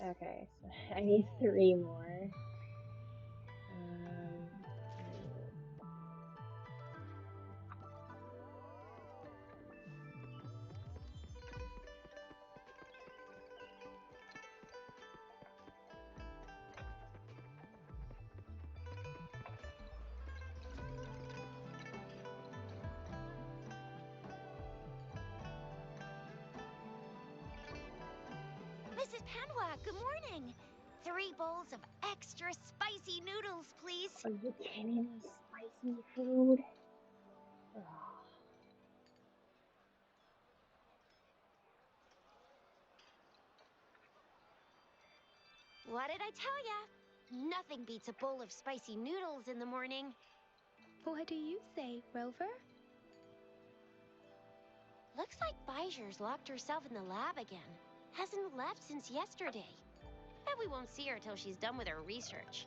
Okay, so I need three more. Um, Mrs. Panwa, good morning. 3 bowls of extra spicy noodles, please. are you kidding me? Spicy food? Ugh. What did I tell ya? Nothing beats a bowl of spicy noodles in the morning. What do you say, Rover? Looks like Bijou's locked herself in the lab again. Hasn't left since yesterday. Bet we won't see her till she's done with her research.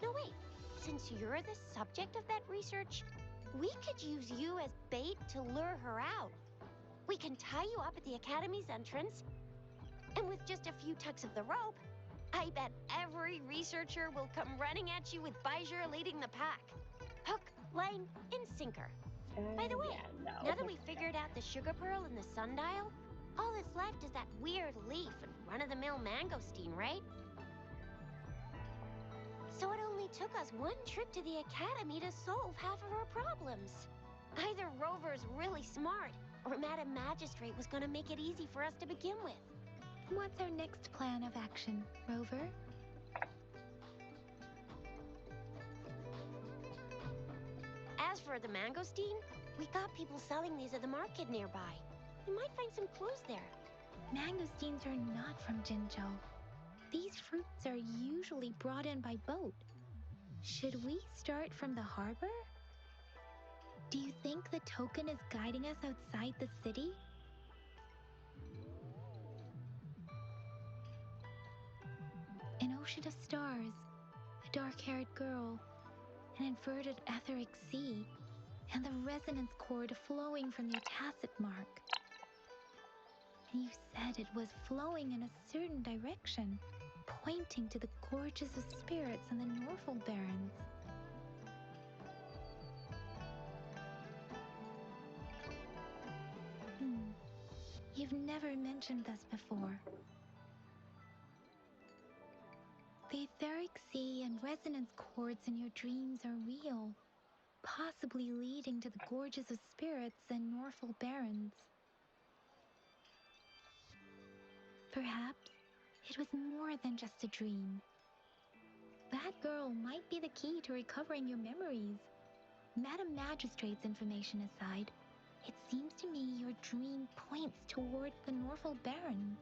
No, wait. Since you're the subject of that research, we could use you as bait to lure her out. We can tie you up at the Academy's entrance, and with just a few tugs of the rope, I bet every researcher will come running at you with Bijou leading the pack. Hook, line, and sinker. By the way, Yeah, no. now that we've figured out the sugar pearl and the sundial, all that's left is that weird leaf and run-of-the-mill mangosteen, right? So it only took us one trip to the Academy to solve half of our problems. Either Rover's really smart, or Madam Magistrate was gonna make it easy for us to begin with. What's our next plan of action, Rover? As for the mangosteen, we got people selling these at the market nearby. We might find some clues there. Mangosteens are not from Jinzhou. These fruits are usually brought in by boat. Should we start from the harbor? Do you think the token is guiding us outside the city? An ocean of stars, a dark-haired girl, an inverted etheric sea, and the resonance cord flowing from your tacit mark. And you said it was flowing in a certain direction, pointing to the gorges of spirits and the Norfolk Barrens. You've never mentioned this before. The etheric sea and resonance cords in your dreams are real, possibly leading to the gorges of spirits and Norfolk Barrens. Perhaps it was more than just a dream. That girl might be the key to recovering your memories. Madam Magistrate's information aside, it seems to me your dream points toward the Norfolk Barrens.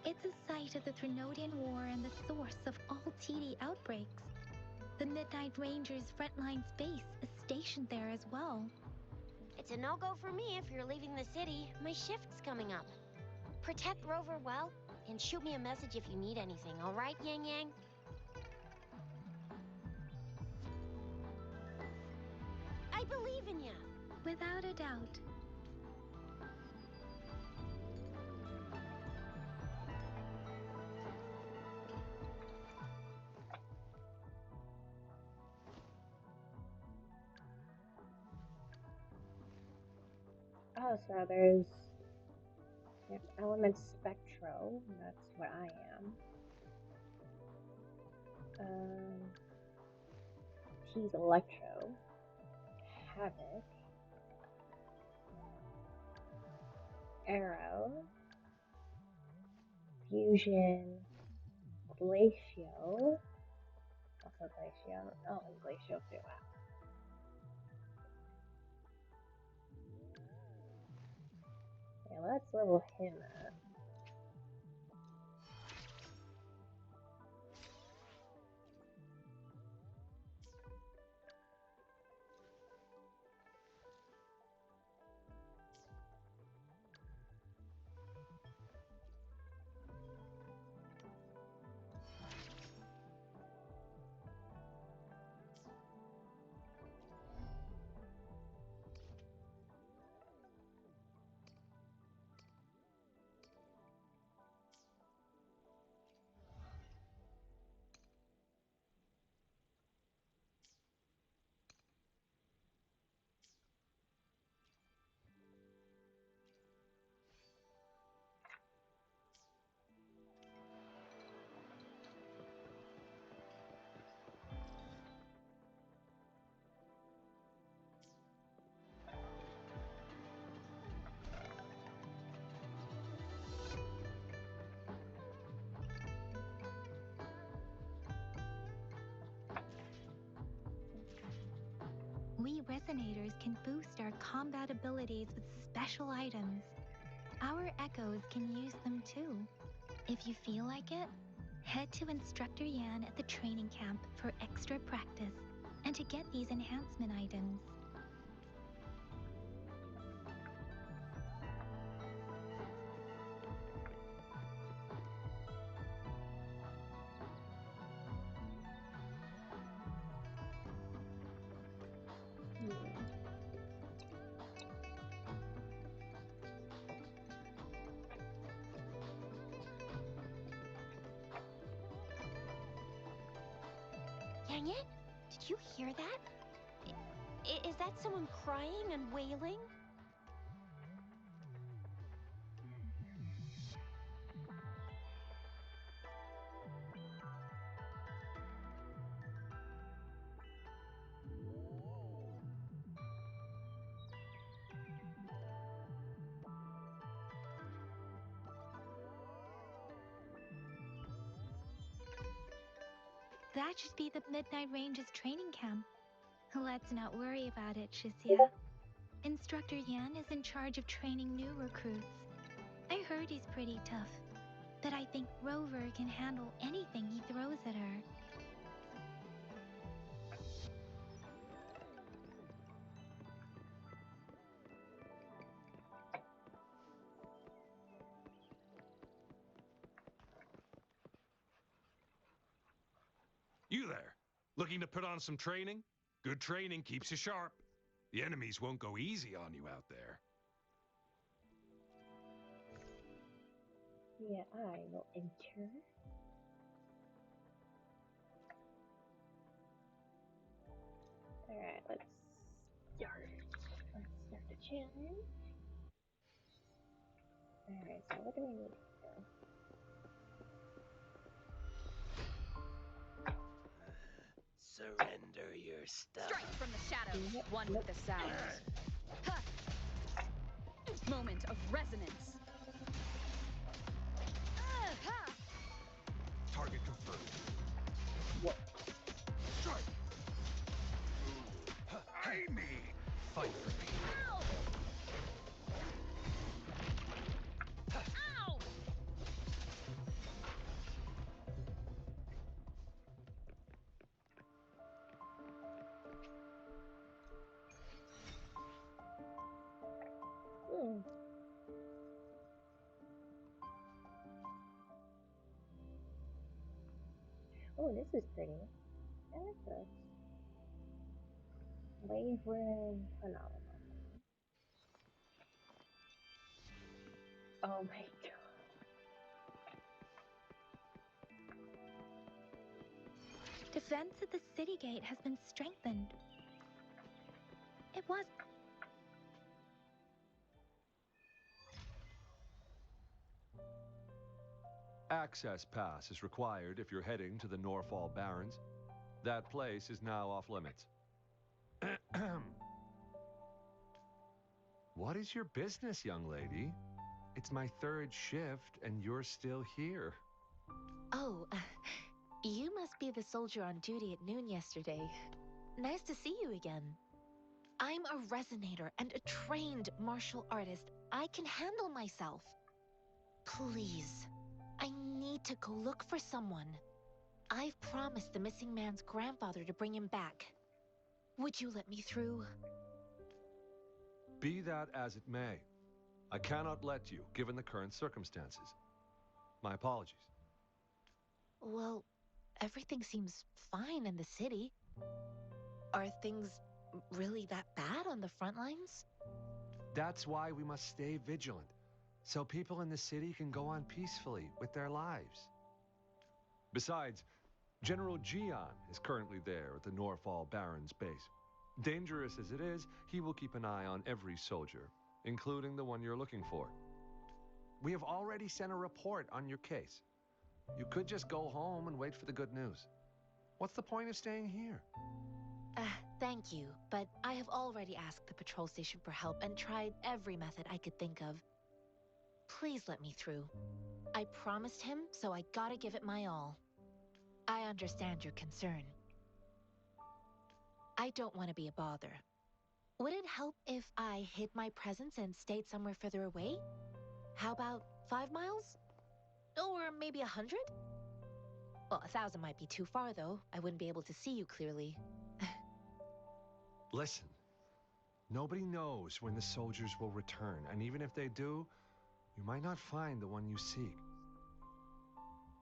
It's a site of the Trinodian War and the source of all TD outbreaks. The Midnight Rangers' frontline base is stationed there as well. It's a no-go for me if you're leaving the city. My shift's coming up. Protect Rover well, and shoot me a message if you need anything, all right, Yang Yang? I believe in ya! Without a doubt. Oh, so there's element spectro. That's what I am. He's electro. Havoc. Arrow. Fusion. Glacio. Also Glacio. Oh, and Glacio too. Wow. Yeah, let's level him up. resonators can boost our combat abilities with special items. Our echoes can use them too. If you feel like it, head to Instructor Yan at the training camp for extra practice and to get these enhancement items. Yang Yan, did you hear that? Is that someone crying and wailing? That should be the Midnight Ranges training camp. Let's not worry about it, Shisia. Instructor Yan is in charge of training new recruits. I heard he's pretty tough, but I think Rover can handle anything he throws at her. You there, looking to put on some training? Good training keeps you sharp. The enemies won't go easy on you out there. Yeah, I will enter. Alright, let's start. Let's start the challenge. Alright, so what do we need to do? Surrender your stuff. Strike from the shadows, Yep, one nope. with the sound. Ha! Moment of resonance. Ha! Target confirmed. What? Strike! Hey me! Fight for me. Ow! Ow! Hmm. Oh, this is pretty. I like this. Wavering phenomenon. Oh my god. Defense at the city gate has been strengthened. It was. Access pass is required if you're heading to the Norfall Barrens. That place is now off limits. What is your business, young lady? It's my third shift and you're still here. Oh, you must be the soldier on duty at noon yesterday. Nice to see you again. I'm a resonator and a trained martial artist. I can handle myself. Please, I need to go look for someone. I've promised the missing man's grandfather to bring him back. Would you let me through? Be that as it may, I cannot let you, given the current circumstances. My apologies. Well, everything seems fine in the city. Are things really that bad on the front lines? That's why we must stay vigilant, so people in the city can go on peacefully with their lives. Besides, General Jian is currently there at the Norfall Barrens base. Dangerous as it is, he will keep an eye on every soldier, including the one you're looking for. We have already sent a report on your case. You could just go home and wait for the good news. What's the point of staying here? Thank you, but I have already asked the patrol station for help and tried every method I could think of. Please let me through. I promised him, so I gotta give it my all. I understand your concern. I don't want to be a bother. Would it help if I hid my presence and stayed somewhere further away? How about 5 miles? Or maybe 100? Well, 1,000 might be too far, though. I wouldn't be able to see you clearly. Listen, nobody knows when the soldiers will return, and even if they do, you might not find the one you seek.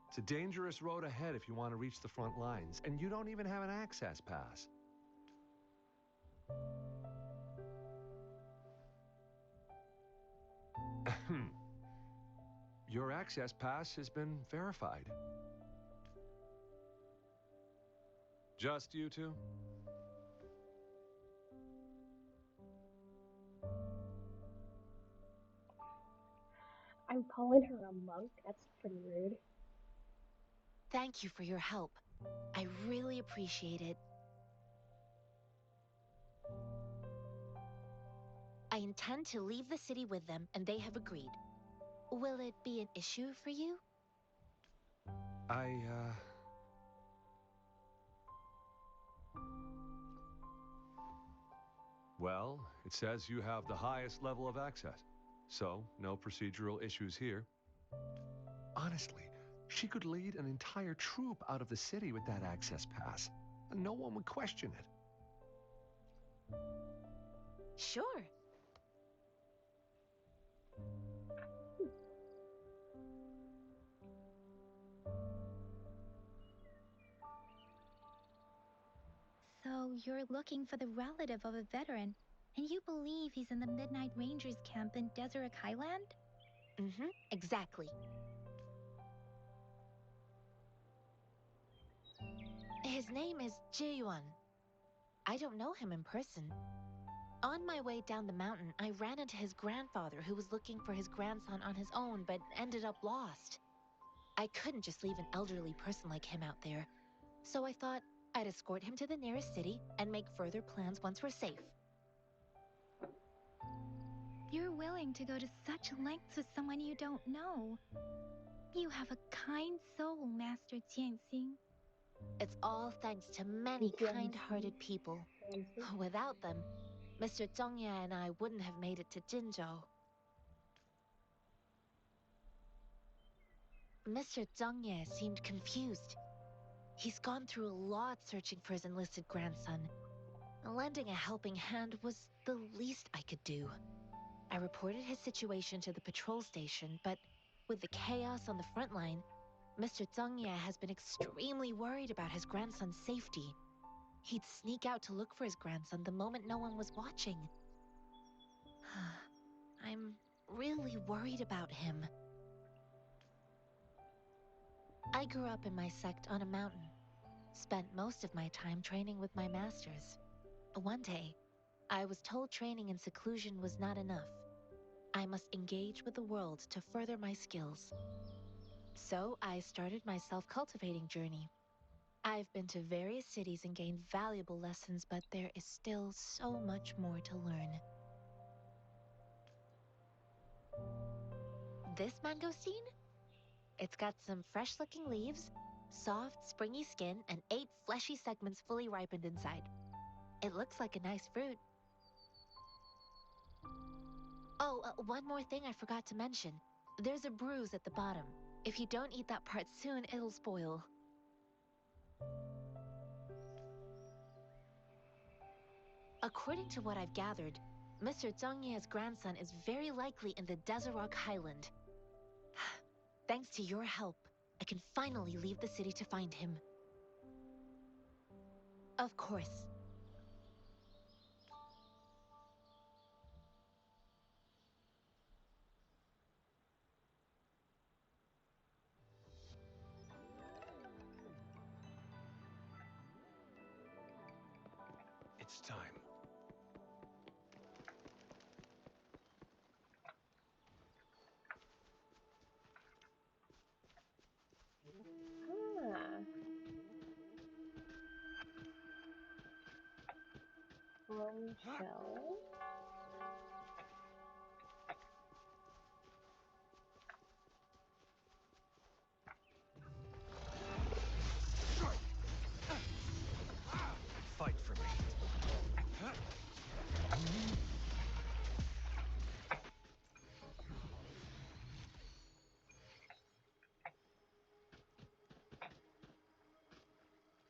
It's a dangerous road ahead if you want to reach the front lines, and you don't even have an access pass. Your access pass has been verified. Just you two? I'm calling her a monk. That's pretty rude. Thank you for your help. I really appreciate it. I intend to leave the city with them, and they have agreed. Will it be an issue for you? Well, it says you have the highest level of access, so no procedural issues here. Honestly, she could lead an entire troop out of the city with that access pass, and no one would question it. Sure. So you're looking for the relative of a veteran, and you believe he's in the Midnight Rangers camp in Deseret Highland? Mm-hmm, exactly. His name is Ji-yuan. I don't know him in person. On my way down the mountain, I ran into his grandfather who was looking for his grandson on his own but ended up lost. I couldn't just leave an elderly person like him out there, so I thought I'd escort him to the nearest city and make further plans once we're safe. You're willing to go to such lengths with someone you don't know. You have a kind soul, Master Jianxing. It's all thanks to many Jianxi. kind-hearted people. Jianxi. Without them, Mr. Zhongye and I wouldn't have made it to Jinzhou. Mr. Zhongye seemed confused. He's gone through a lot searching for his enlisted grandson. Lending a helping hand was the least I could do. I reported his situation to the patrol station, but with the chaos on the front line, Mr. Zhongye has been extremely worried about his grandson's safety. He'd sneak out to look for his grandson the moment no one was watching. I'm really worried about him. I grew up in my sect on a mountain. Spent most of my time training with my masters. One day, I was told training in seclusion was not enough. I must engage with the world to further my skills. So I started my self-cultivating journey. I've been to various cities and gained valuable lessons, but there is still so much more to learn. This mangosteen? It's got some fresh-looking leaves, soft, springy skin, and 8 fleshy segments fully ripened inside. It looks like a nice fruit. Oh, one more thing I forgot to mention. There's a bruise at the bottom. If you don't eat that part soon, it'll spoil. According to what I've gathered, Mr. Zhongye's grandson is very likely in the Deseret Highland. Thanks to your help, I can finally leave the city to find him. Of course. It's time. Ah. Shell. Fight for me.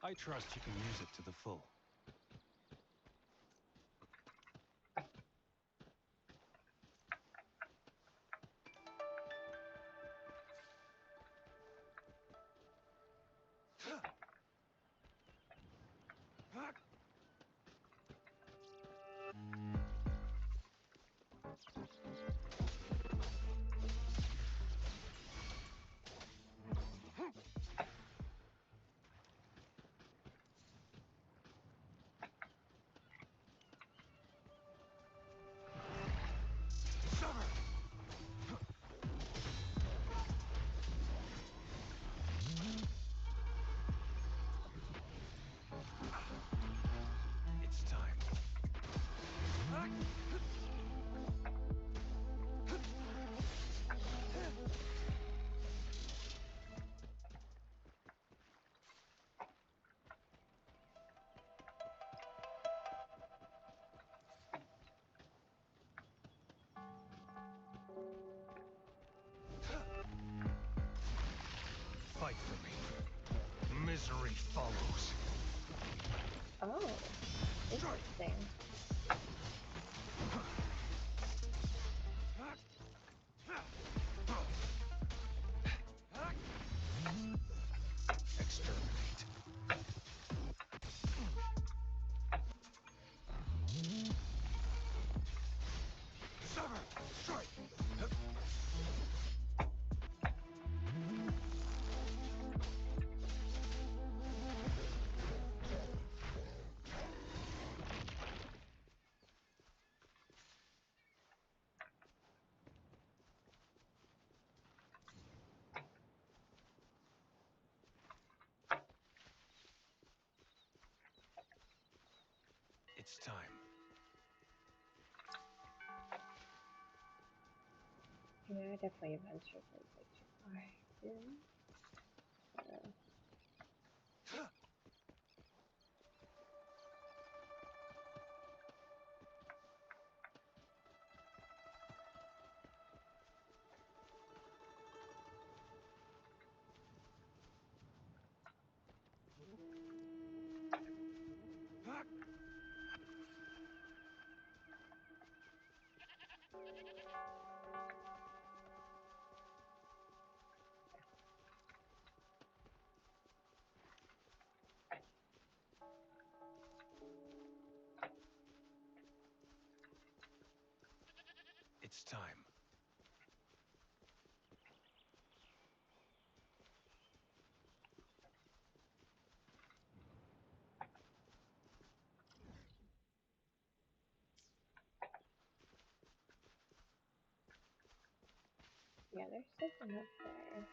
I trust you can use it to the full. It's time. Fight for me. Misery follows. Oh, interesting. Exterminate. Sever! Strike! It's time. Yeah, definitely adventure plays like too far. Uh, It's time. yeah, there's something up there.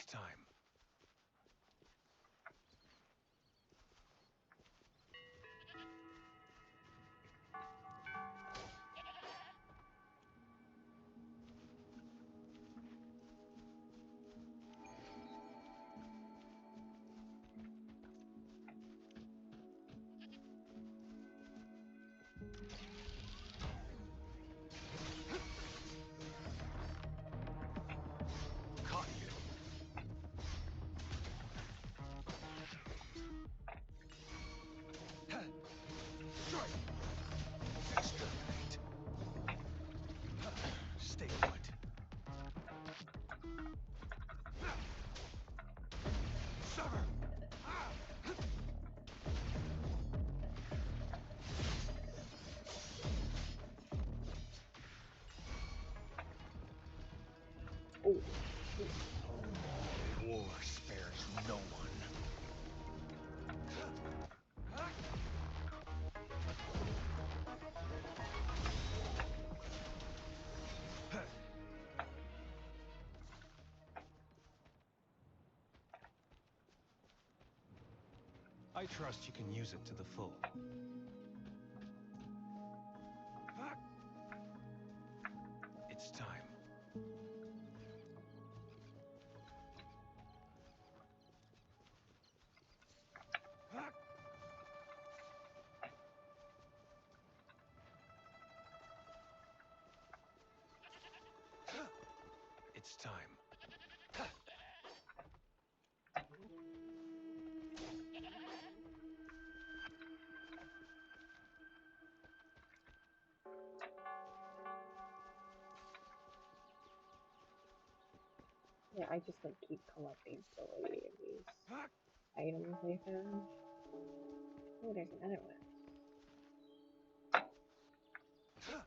It's time. Caught you. Strike. Exterminate. Stay put. Sever. Oh, shoot. War spares no one. I trust you can use it to the full. It's time. It's time. Yeah, I just like keep collecting silly of these items I found. Oh, there's another one. Ah!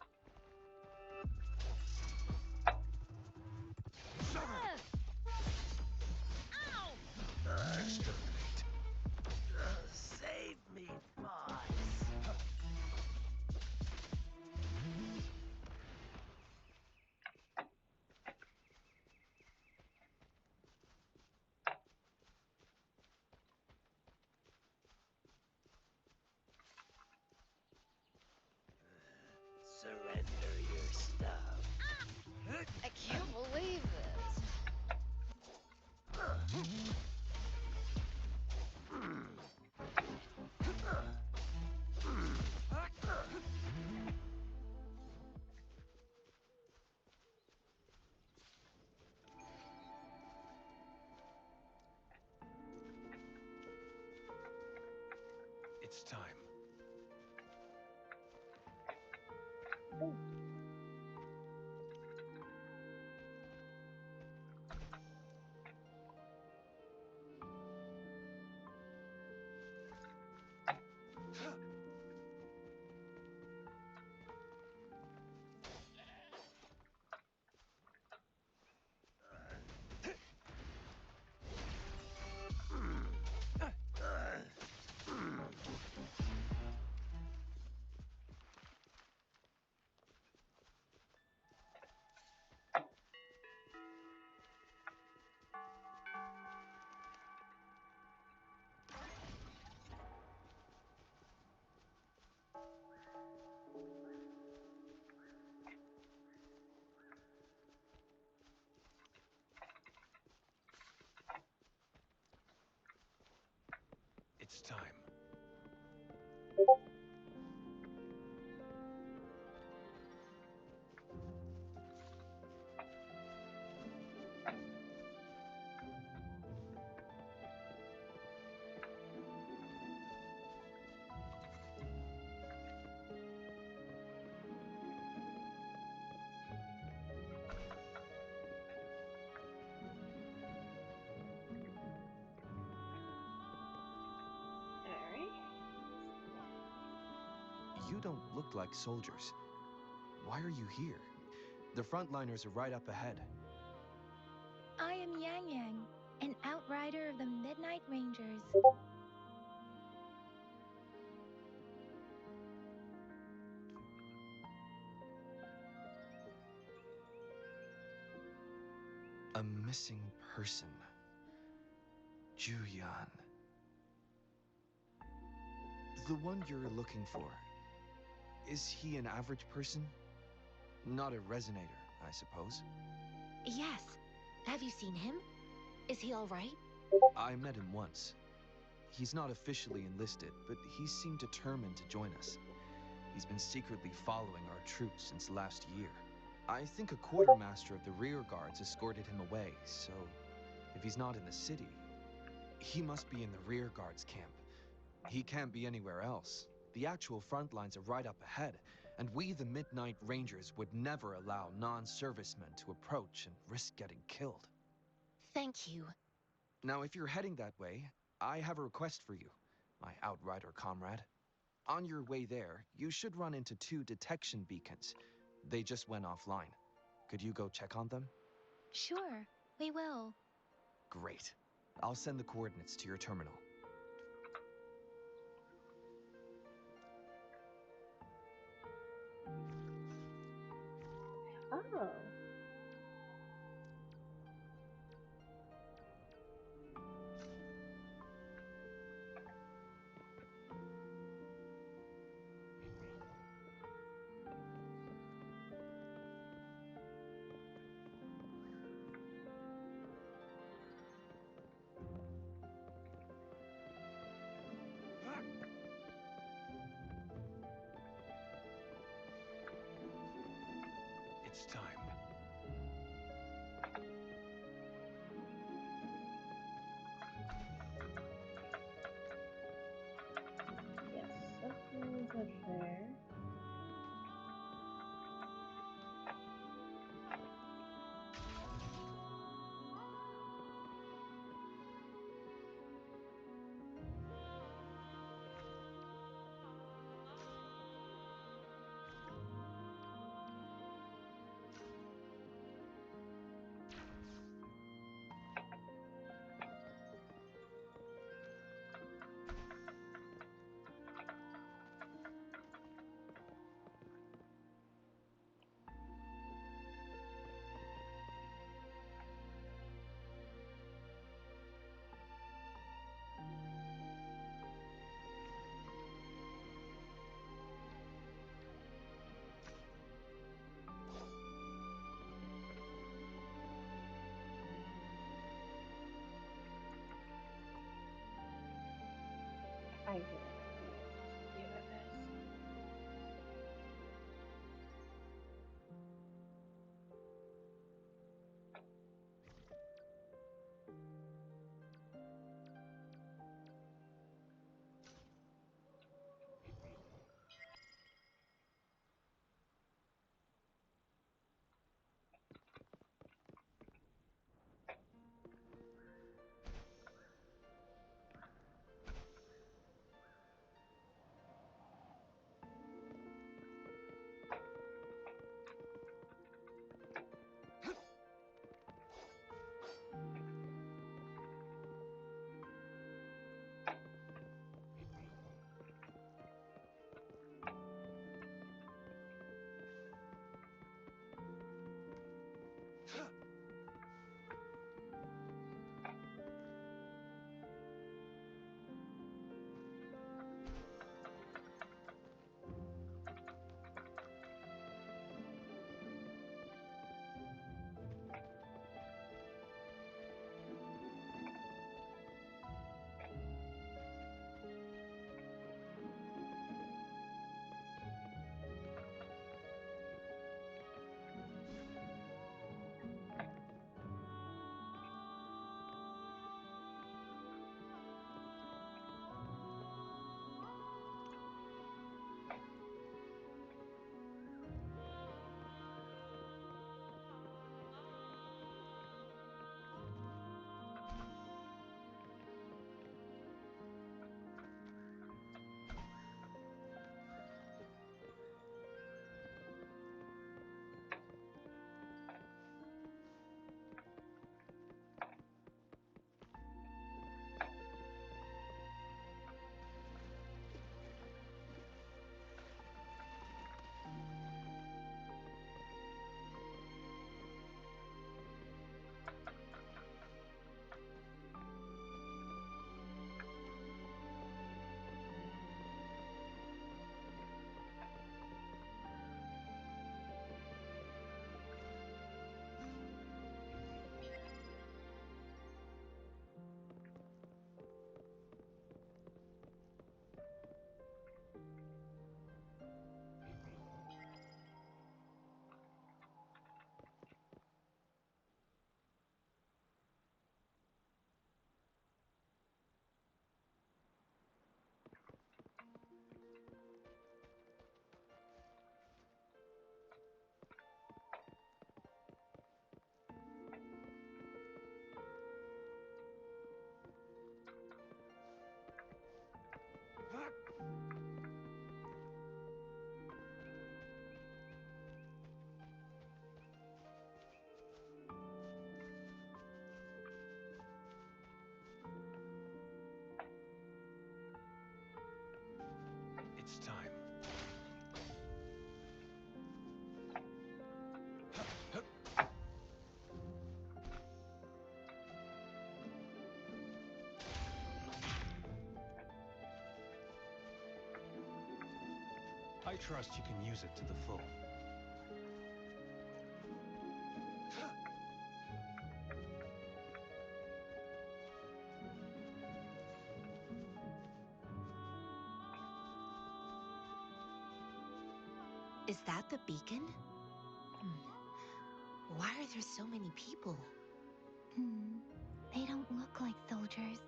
Ow! Exterminate. Save me, boss. Surrender your stuff. I can't believe this. It's time. Oh, It's time. alright. You don't look like soldiers. Why are you here? The frontliners are right up ahead. I am Yang Yang, an outrider of the Midnight Rangers. A missing person. Juyan. The one you're looking for. Is he an average person? Not a resonator, I suppose. Yes. Have you seen him? Is he all right? I met him once. He's not officially enlisted, but he seemed determined to join us. He's been secretly following our troops since last year. I think a quartermaster of the rear guards escorted him away, so if he's not in the city, he must be in the rear guards camp. He can't be anywhere else. The actual front lines are right up ahead, and we, the Midnight Rangers, would never allow non-servicemen to approach and risk getting killed. Thank you. Now, if you're heading that way, I have a request for you, my Outrider comrade. On your way there, you should run into 2 detection beacons. They just went offline. Could you go check on them? Sure, we will. Great. I'll send the coordinates to your terminal. Oh. It's time. Yes, something's up there. I really don't know what to do with this. I trust you can use it to the full. Is that the beacon? Why are there so many people? They don't look like soldiers.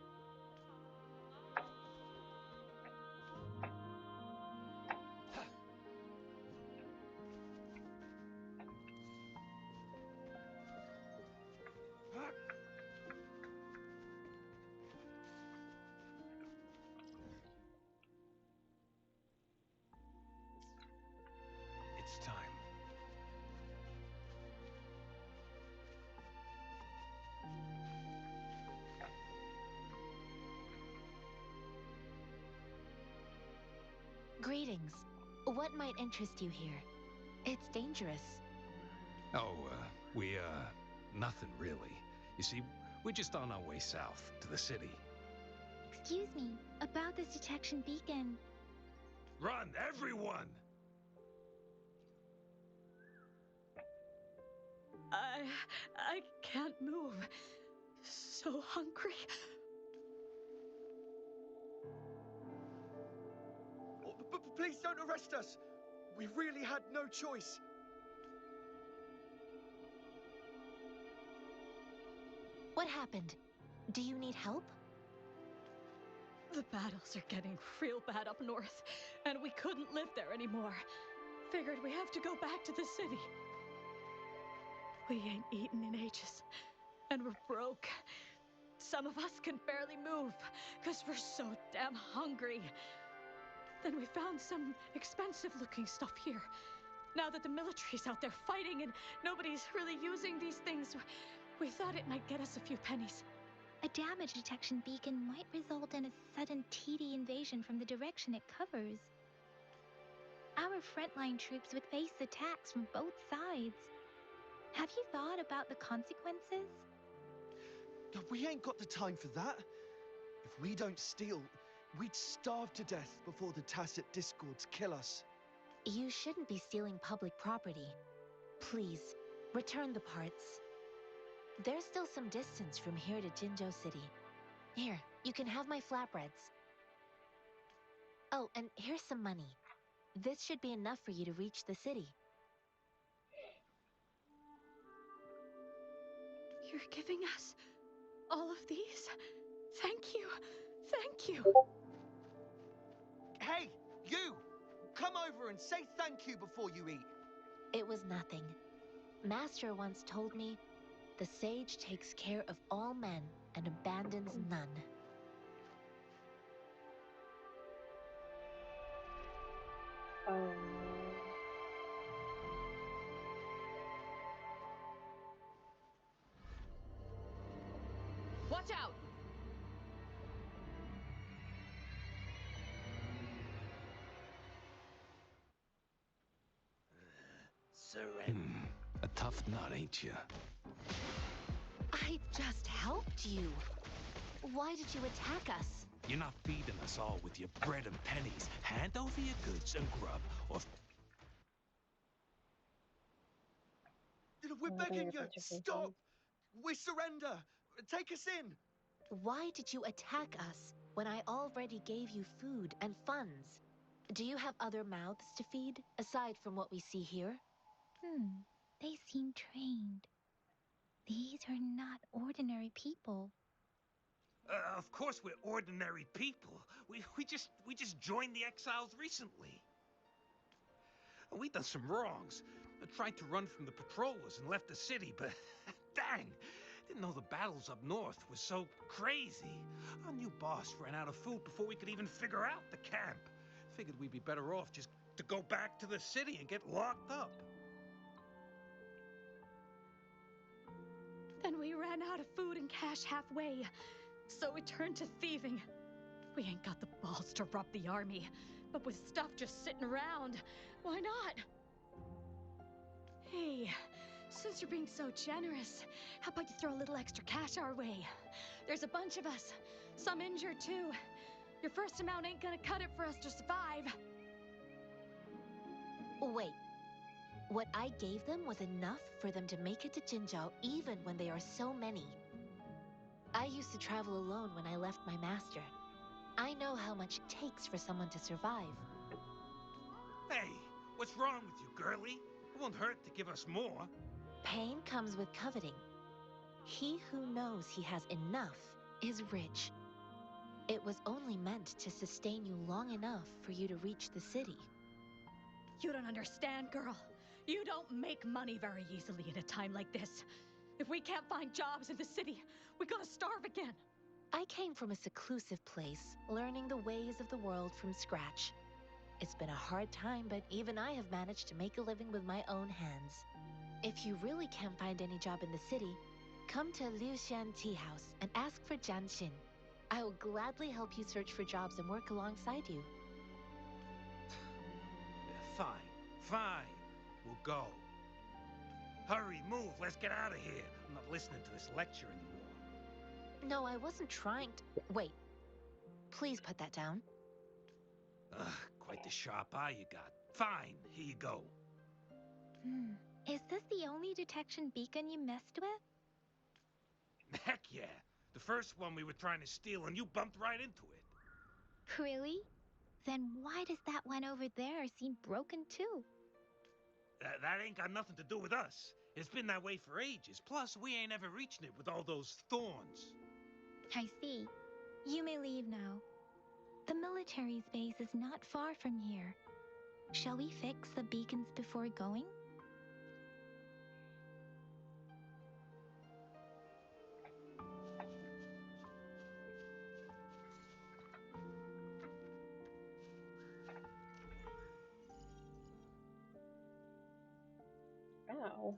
It's time. Greetings. What might interest you here? It's dangerous. Oh, nothing really. You see, we're just on our way south to the city. Excuse me, about this detection beacon. Run, everyone! I can't move. So hungry. Please don't arrest us. We really had no choice. What happened? Do you need help? The battles are getting real bad up north, and we couldn't live there anymore. Figured we have to go back to the city. We ain't eaten in ages, and we're broke. Some of us can barely move, because we're so damn hungry. Then we found some expensive-looking stuff here. Now that the military's out there fighting and nobody's really using these things, we thought it might get us a few pennies. A damage detection beacon might result in a sudden TD invasion from the direction it covers. Our frontline troops would face attacks from both sides. Have you thought about the consequences? We ain't got the time for that. If we don't steal, we'd starve to death before the tacit discords kill us. You shouldn't be stealing public property. Please, return the parts. There's still some distance from here to Jinzhou City. Here, you can have my flatbreads. Oh, and here's some money. This should be enough for you to reach the city. You're giving us all of these? Thank you. Thank you. Hey, you! Come over and say thank you before you eat. It was nothing. Master once told me, the sage takes care of all men and abandons none. Oh. Watch out! A tough nut, ain't you? I just helped you. Why did you attack us? You're not feeding us all with your bread and pennies. Hand over your goods and grub, or... We're Oh, they're begging a you, bunch of stop! faces. We surrender! Take us in! Why did you attack us when I already gave you food and funds? Do you have other mouths to feed, aside from what we see here? They seem trained. These are not ordinary people. Of course we're ordinary people. We just joined the exiles recently. We done some wrongs. Tried to run from the patrollers and left the city, but dang, didn't know the battles up north were so crazy. Our new boss ran out of food before we could even figure out the camp. Figured we'd be better off just to go back to the city and get locked up. Then we ran out of food and cash halfway, so we turned to thieving. We ain't got the balls to rob the army, but with stuff just sitting around, why not? Hey, since you're being so generous, how about you throw a little extra cash our way? There's a bunch of us, some injured too. Your first amount ain't gonna cut it for us to survive. Wait, what I gave them was enough for them to make it to Jinzhou even when they are so many. I used to travel alone when I left my master. I know how much it takes for someone to survive. Hey, what's wrong with you, girlie? It won't hurt to give us more. Pain comes with coveting. He who knows he has enough is rich. It was only meant to sustain you long enough for you to reach the city. You don't understand, girl. You don't make money very easily in a time like this. If we can't find jobs in the city, we're gonna starve again. I came from a seclusive place, learning the ways of the world from scratch. It's been a hard time, but even I have managed to make a living with my own hands. If you really can't find any job in the city, come to Liuxian Tea House and ask for Jian Xin. I will gladly help you search for jobs and work alongside you. Fine, fine. We'll go. Hurry, move, let's get out of here. I'm not listening to this lecture anymore. No, I wasn't trying to... Wait. Please put that down. Ugh, quite the sharp eye you got. Fine, here you go. Is this the only detection beacon you messed with? Heck yeah. The first one we were trying to steal and you bumped right into it. Really? Then why does that one over there seem broken too? That ain't got nothing to do with us. It's been that way for ages. Plus, we ain't ever reaching it with all those thorns. I see. You may leave now. The military's base is not far from here. Shall we fix the beacons before going? Ow.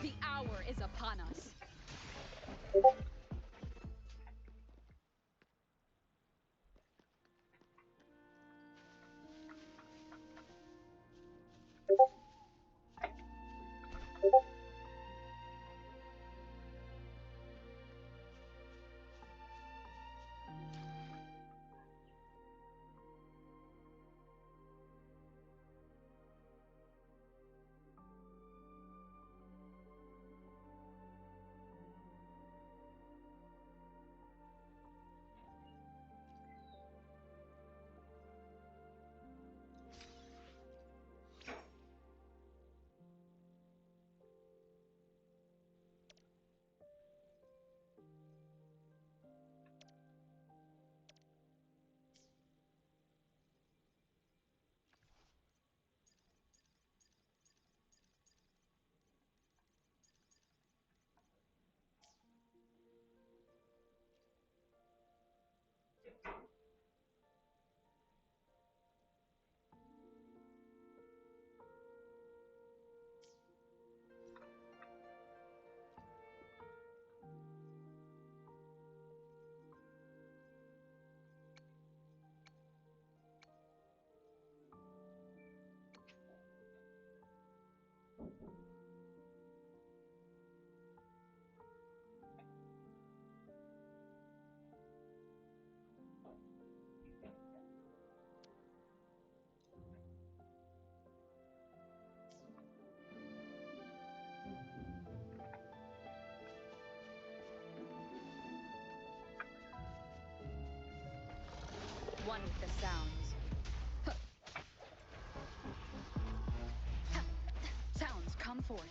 The hour is upon us. One with the sounds. Sounds, come forth.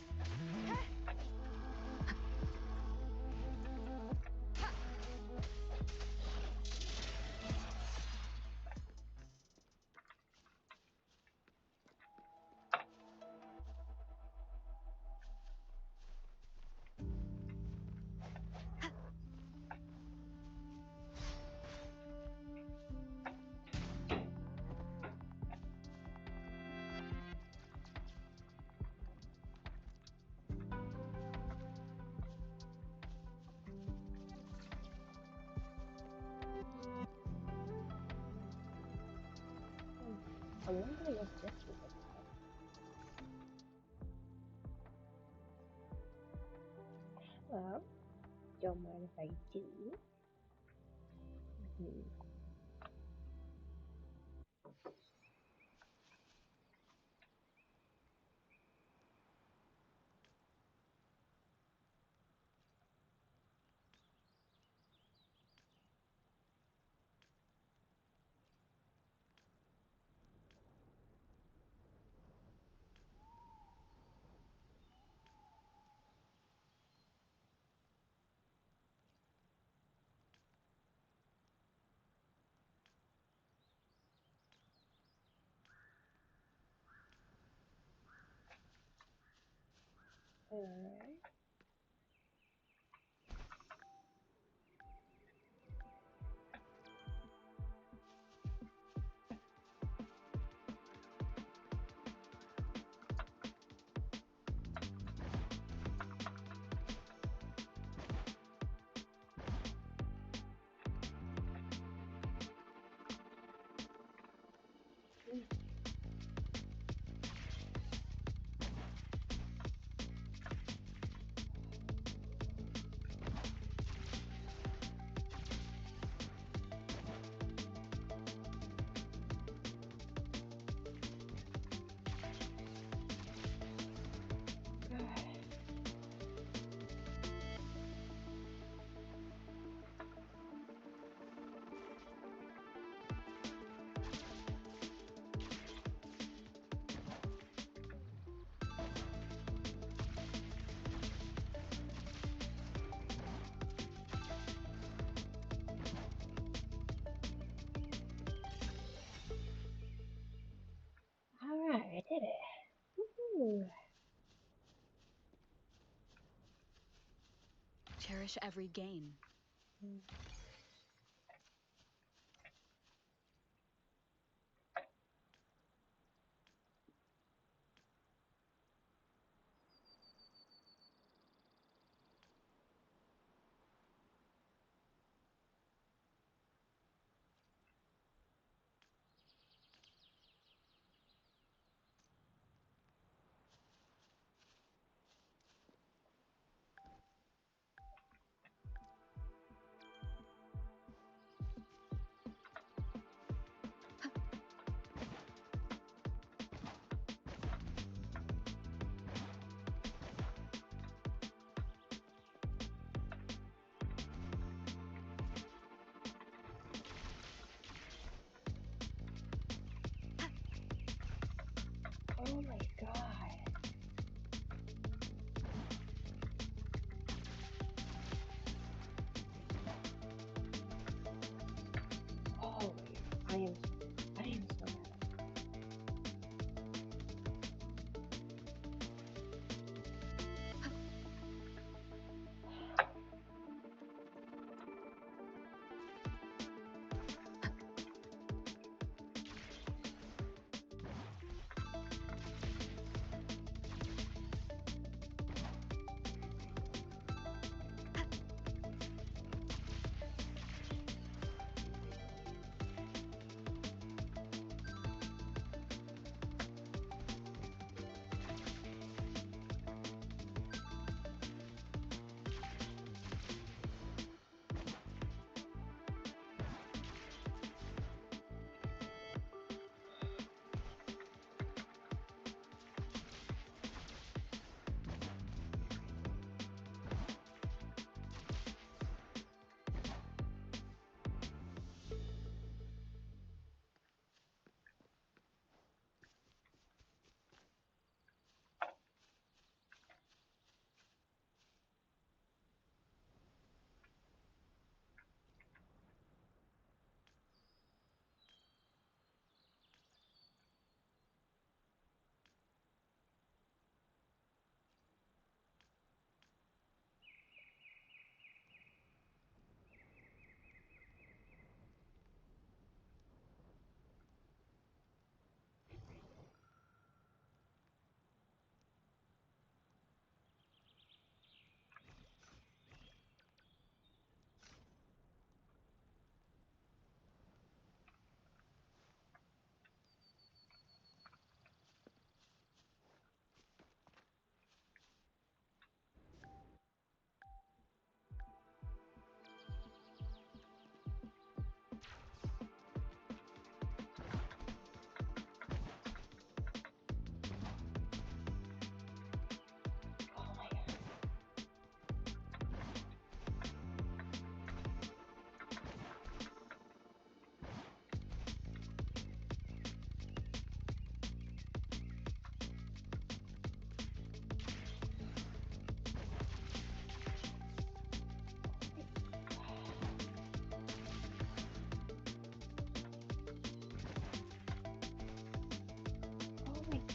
I wonder what this is about. Well, don't mind if I do. Hmm. Alright. Alright, I did it. Woohoo! Cherish every gain. Oh my god. Oh, I am so mad.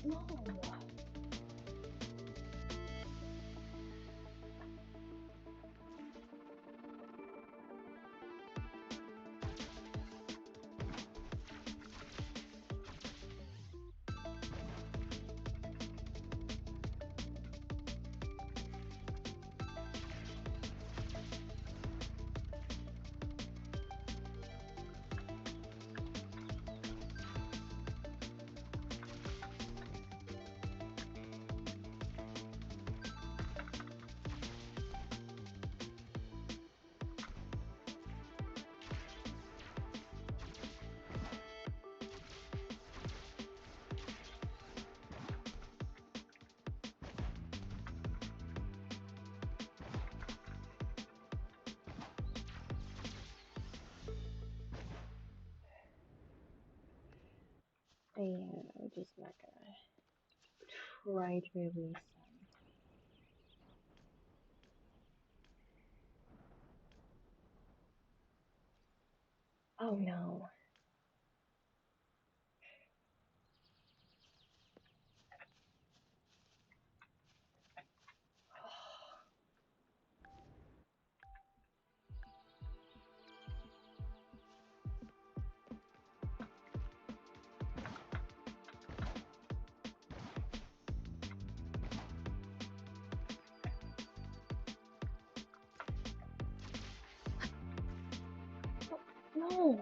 No. Yeah, we're just not gonna try to release them. Oh no. No.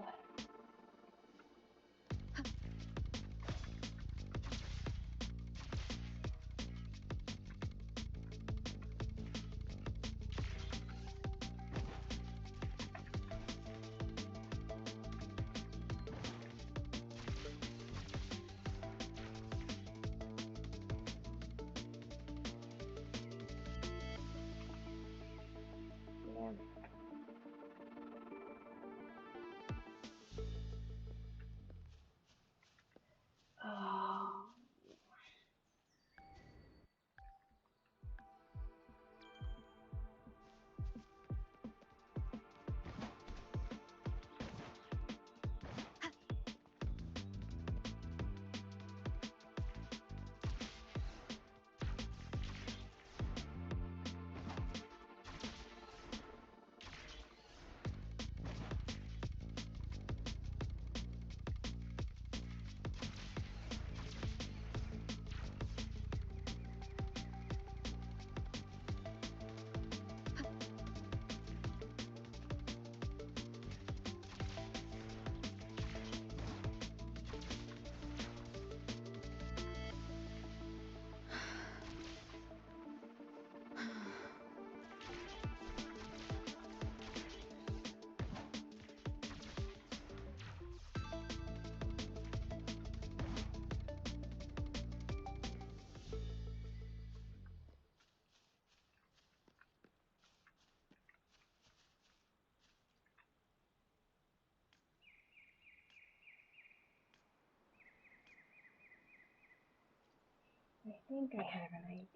Yeah. Oh. I think I have an idea.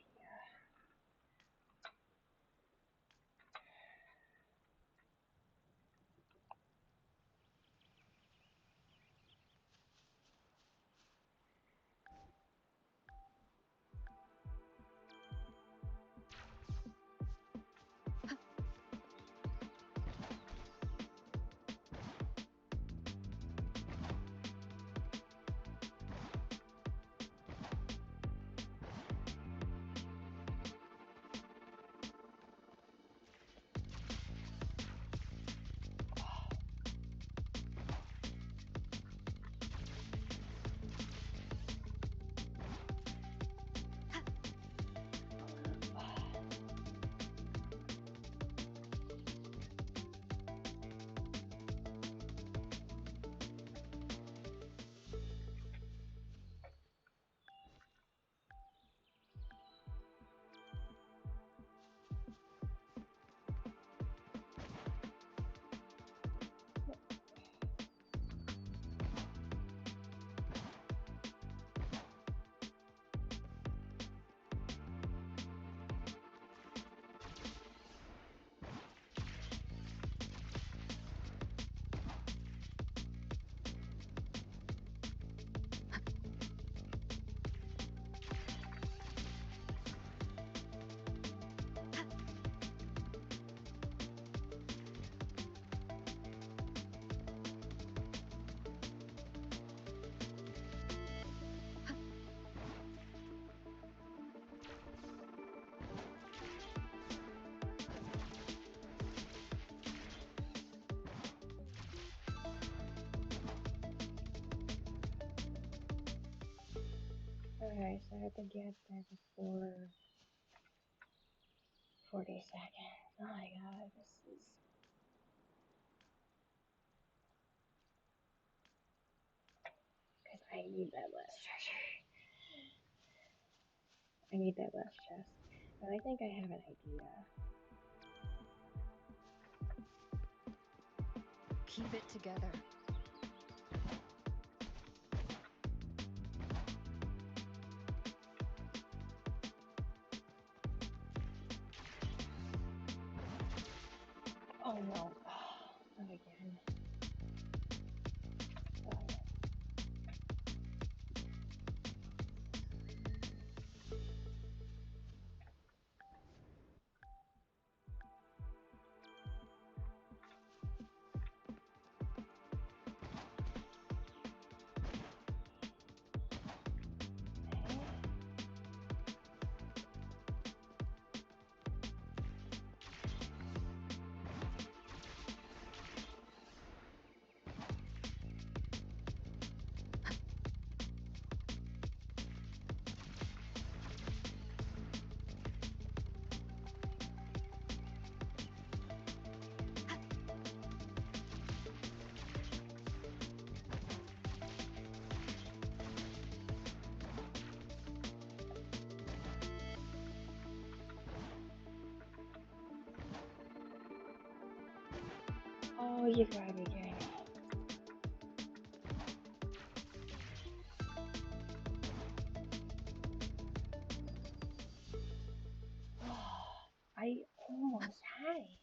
Okay, so I have to get there before 40 seconds. Oh my god, this is... Because I need that last treasure. I need that last chest. But I think I have an idea. Keep it together. Oh no. Not again. Darn it. Oh, you gotta be kidding me. I almost had it.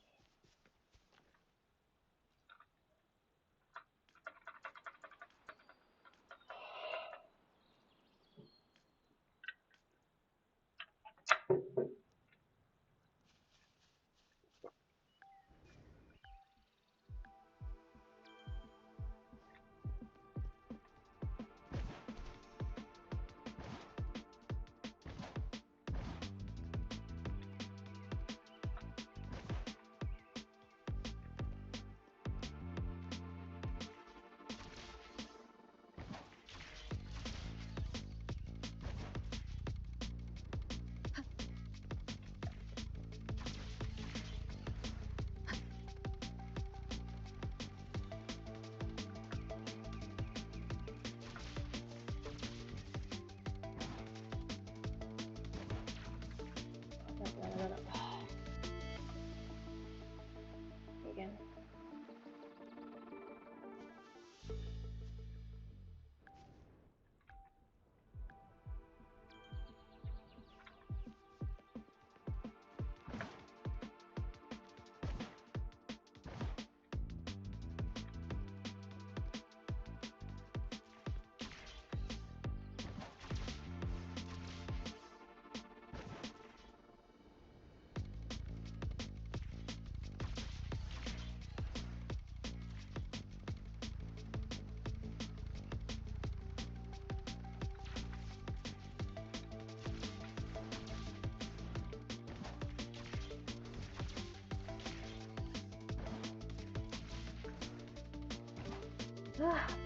Again.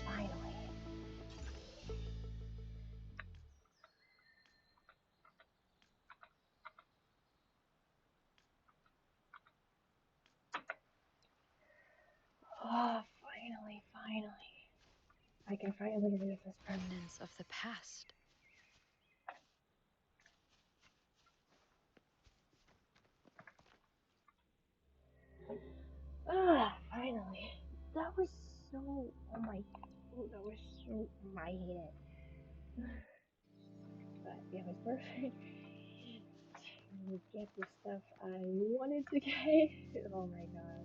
Finally. Oh, finally. I can finally leave this place. Remnants of the past. Finally. That was so... Oh my... Oh, that was so... I hate it. But it was perfect to get the stuff I wanted to get. Oh my god.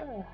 Ugh.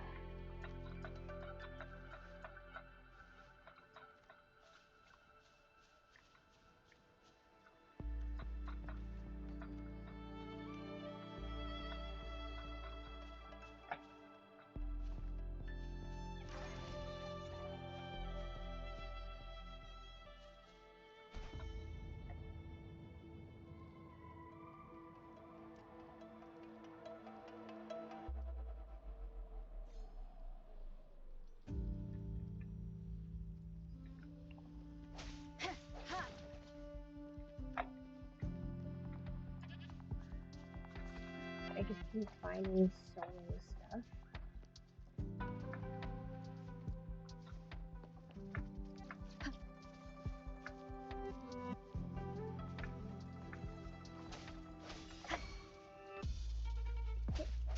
I'm finding so many stuff.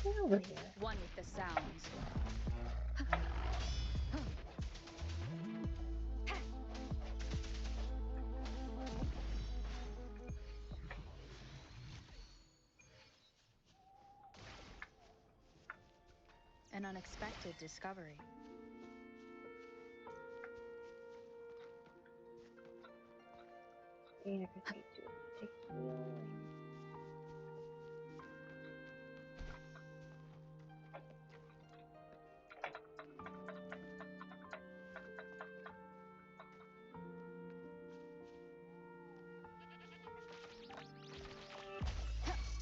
Get over here. One with the sounds. An unexpected discovery. And if I do to healing.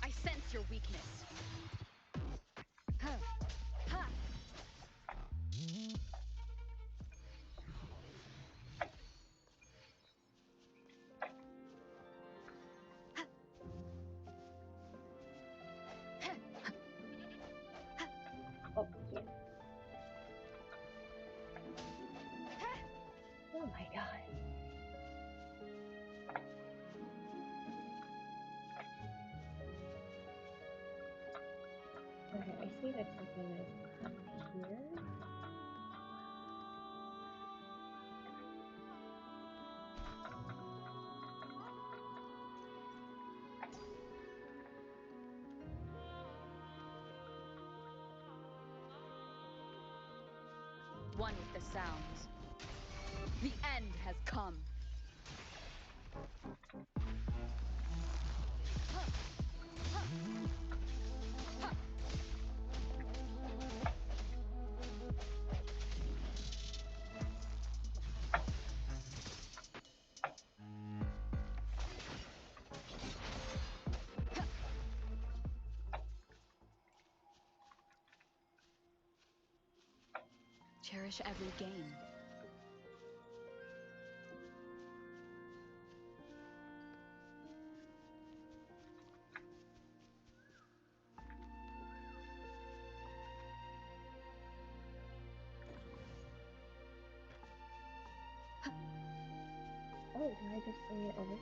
I sense your weakness. Oh, yeah. Oh my god. Okay, I see that something is up here. One with the sounds. The end has come. Cherish every gain. Oh, did I just bring it over here?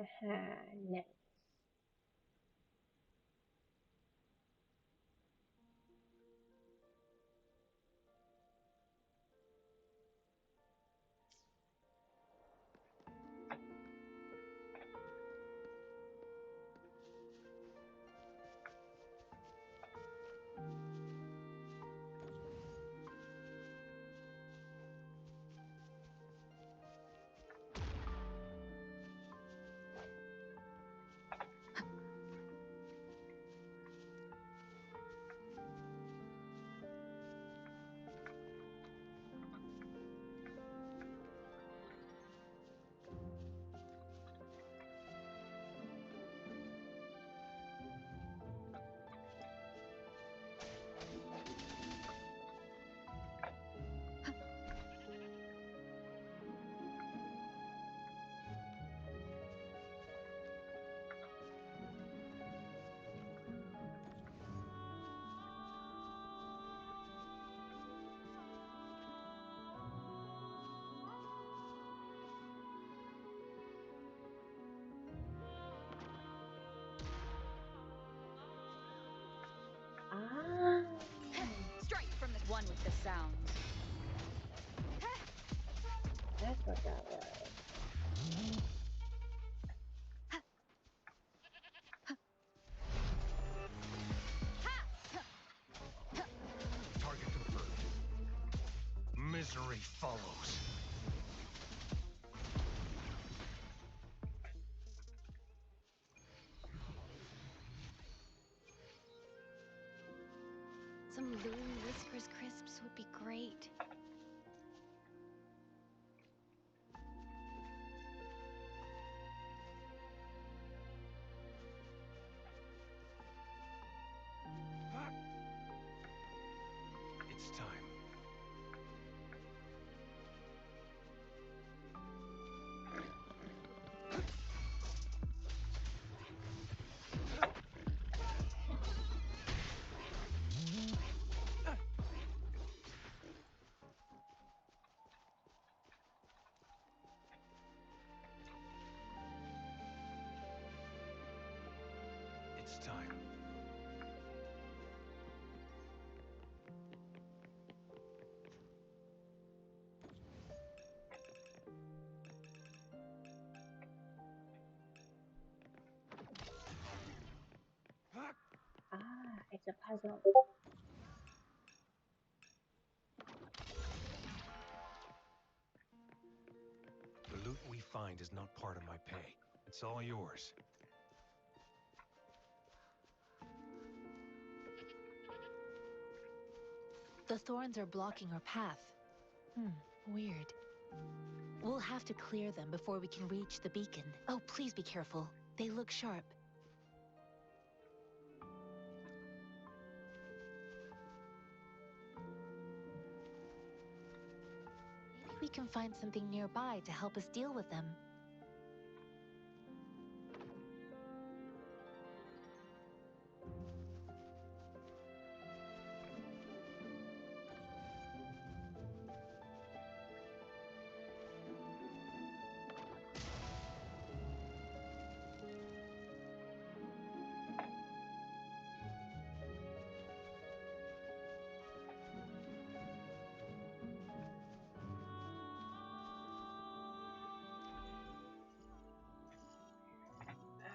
Haha, nice. Ah, Straight from the one with the sounds. that's what that was. Target confirmed. Misery follows. Loon Whisper's crisps would be great. It's time. It's time. Ah, it's a puzzle. The loot we find is not part of my pay. It's all yours. The thorns are blocking our path. Weird. We'll have to clear them before we can reach the beacon. Oh, please be careful. They look sharp. Maybe we can find something nearby to help us deal with them.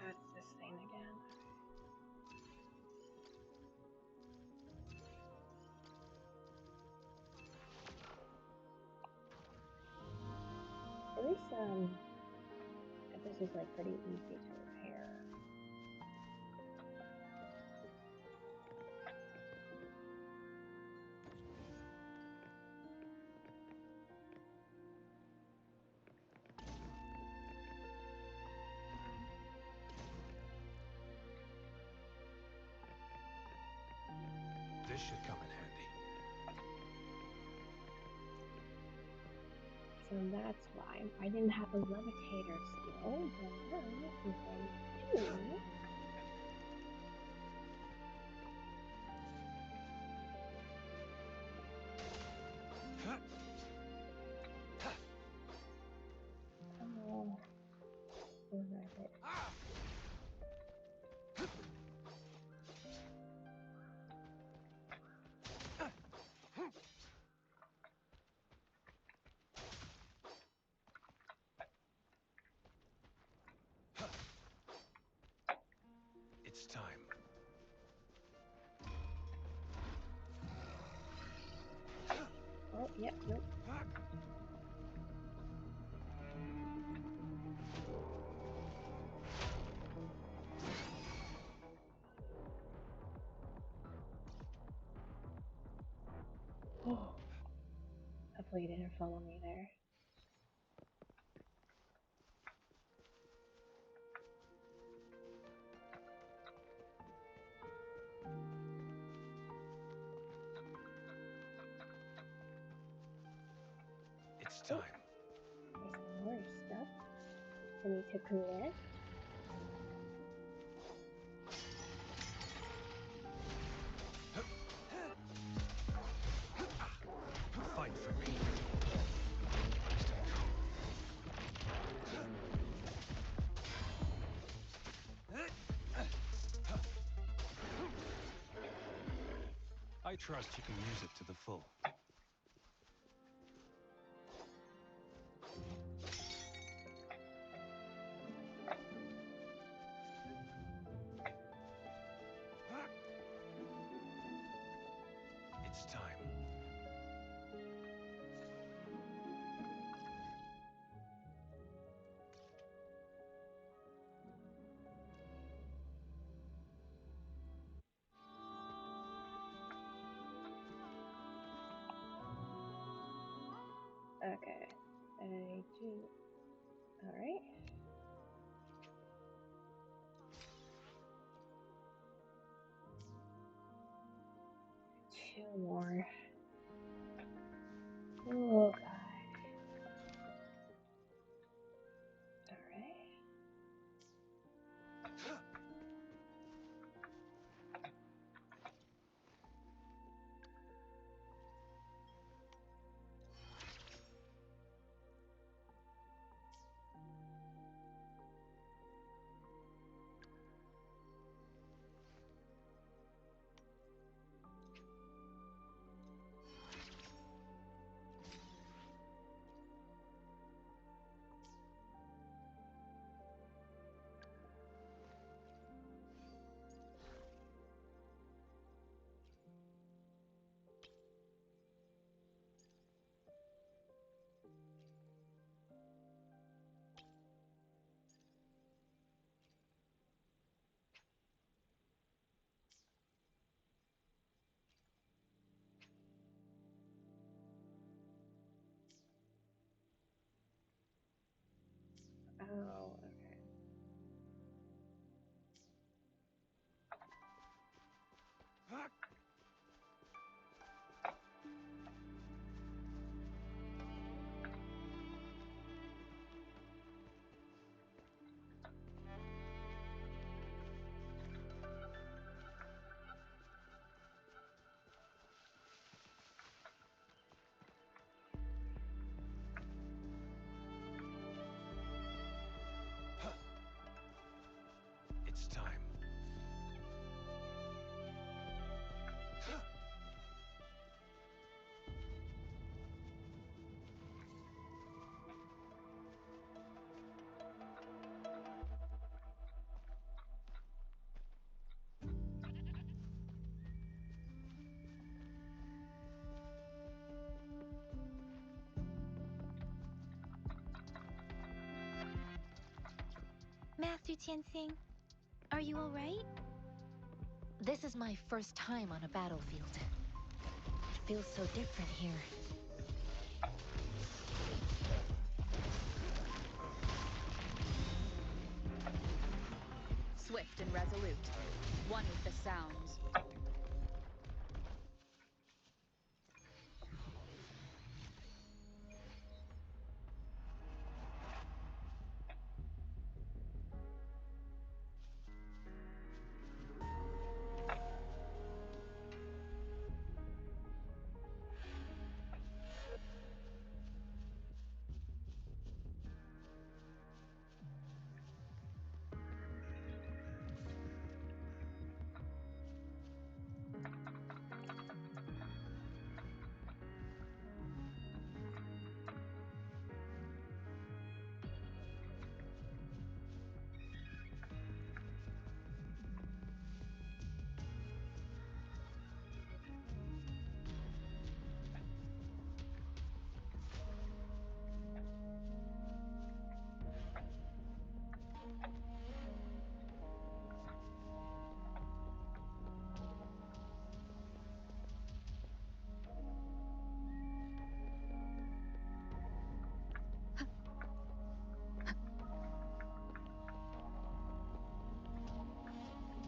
That's this thing again. At least, this is like pretty easy to repair. This should come in handy. So that's why I didn't have a levitator skill, but now since I do, oh, rabbit. It's time. Oh, yep, nope. Oh, hopefully you didn't follow me there. It's time. There's some more stuff for me to collect. Fight for me. I trust you can use it to the full. It's time. Okay. I do. Alright. Two more. Oh, God. Alright. Oh, okay. It's time. Master Tianxing, are you alright? This is my first time on a battlefield. It feels so different here. Swift and resolute. One with the sounds.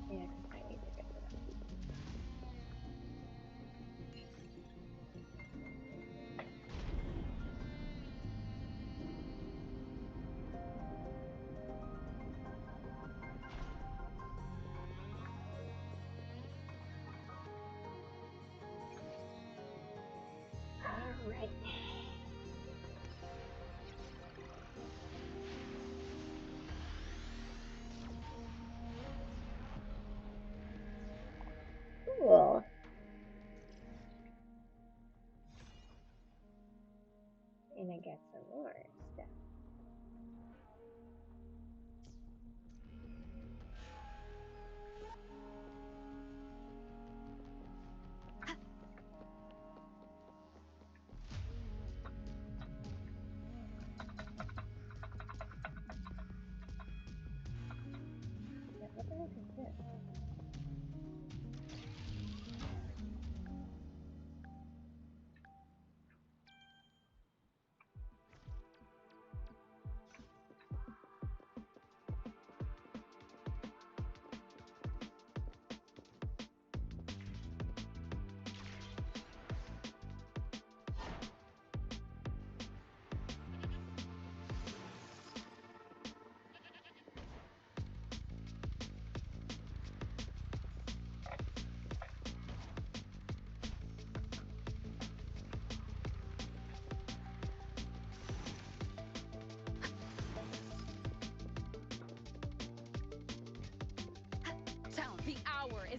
Yeah, because I need to get to that beacon. Alright. Cool. And I get some more stuff. Yeah, what the heck is this?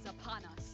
upon us.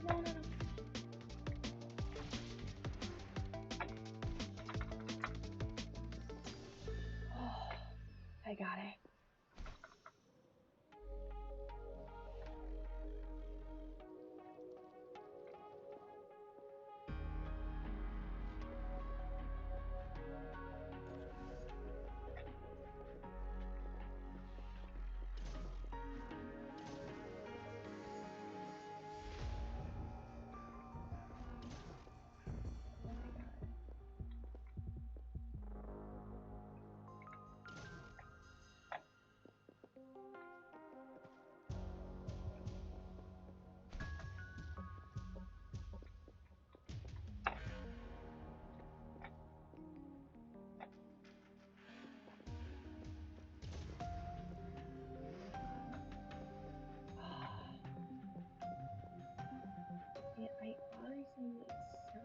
No, no, no. Oh, I got it. Oh my god. Man, I honestly need some.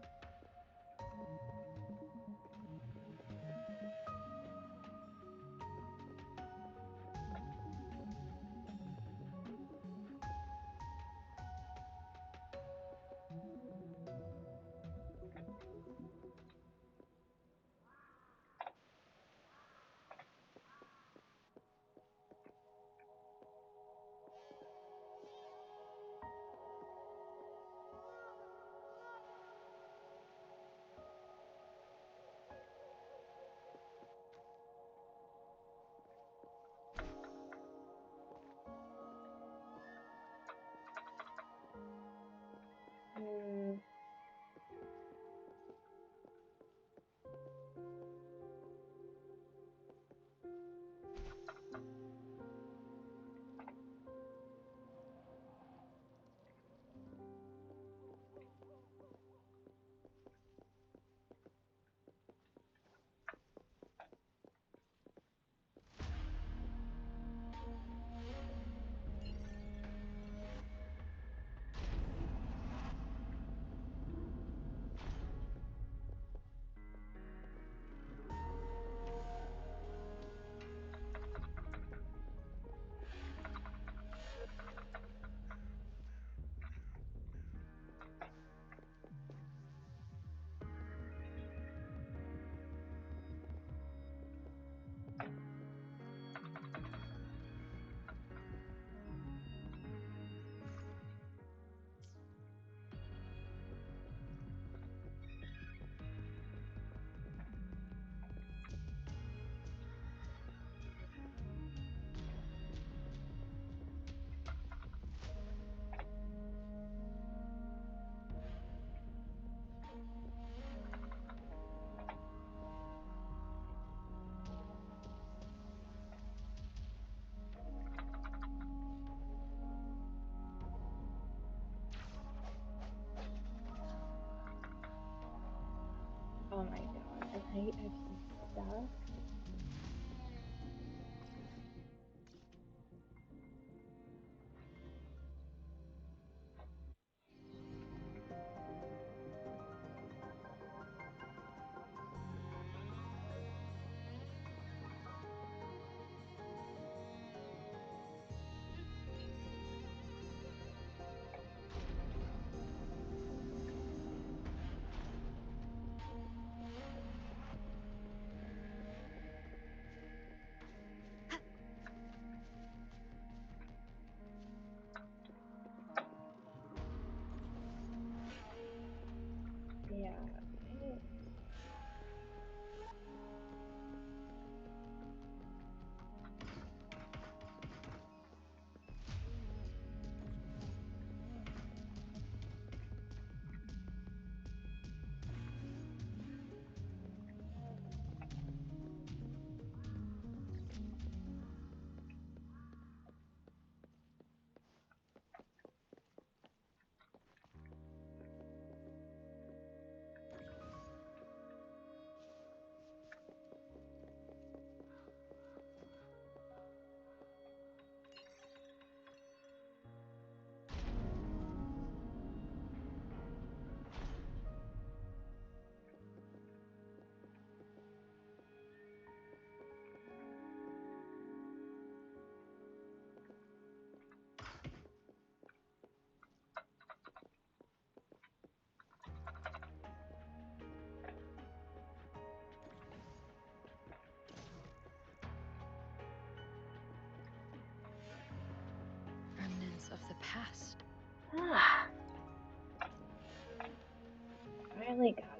Hmm. Oh my god. Okay, I'm so stuck. remnants of the past. Ah, finally got it.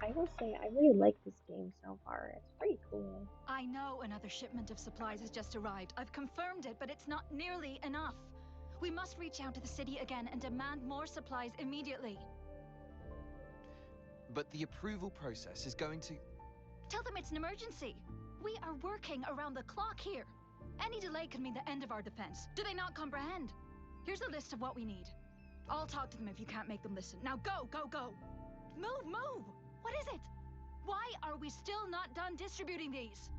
I will say I really like this game so far. It's pretty cool. I know another shipment of supplies has just arrived. I've confirmed it, but it's not nearly enough. We must reach out to the city again and demand more supplies immediately. But the approval process is going to... Tell them it's an emergency. We are working around the clock here. Any delay could mean the end of our defense. Do they not comprehend? Here's a list of what we need. I'll talk to them if you can't make them listen. Now go, go, go! Move, move! What is it? Why are we still not done distributing these?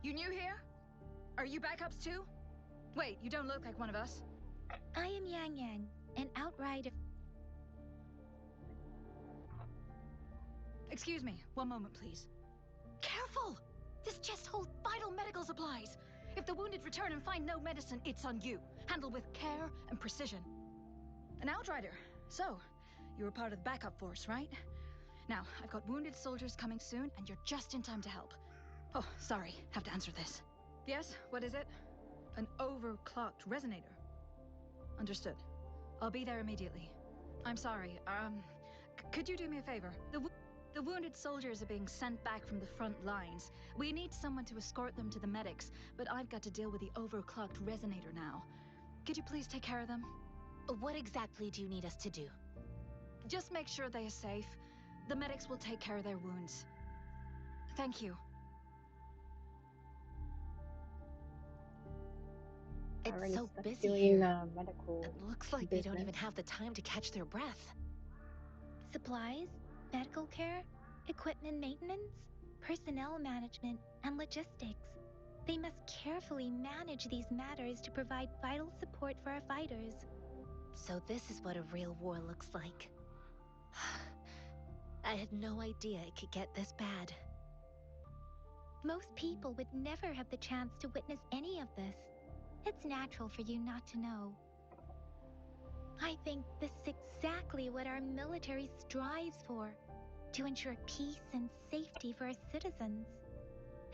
You new here? Are you backups too? Wait, you don't look like one of us. I am Yang Yang, an outrider. Excuse me, one moment, please. Careful! This chest holds vital medical supplies. If the wounded return and find no medicine, it's on you. Handle with care and precision. An outrider. So, you were part of the backup force, right? Now, I've got wounded soldiers coming soon, and you're just in time to help. Oh, sorry, have to answer this. Yes, what is it? An overclocked resonator. Understood. I'll be there immediately. I'm sorry, could you do me a favor? The wounded soldiers are being sent back from the front lines. We need someone to escort them to the medics, but I've got to deal with the overclocked resonator now. Could you please take care of them? What exactly do you need us to do? Just make sure they are safe. The medics will take care of their wounds. Thank you. It's Already so stuck busy doing here. medical It looks like they don't business. even have the time to catch their breath. Supplies, medical care, equipment maintenance, personnel management, and logistics. They must carefully manage these matters to provide vital support for our fighters. So this is what a real war looks like. I had no idea it could get this bad. Most people would never have the chance to witness any of this. It's natural for you not to know. I think this is exactly what our military strives for, to ensure peace and safety for our citizens.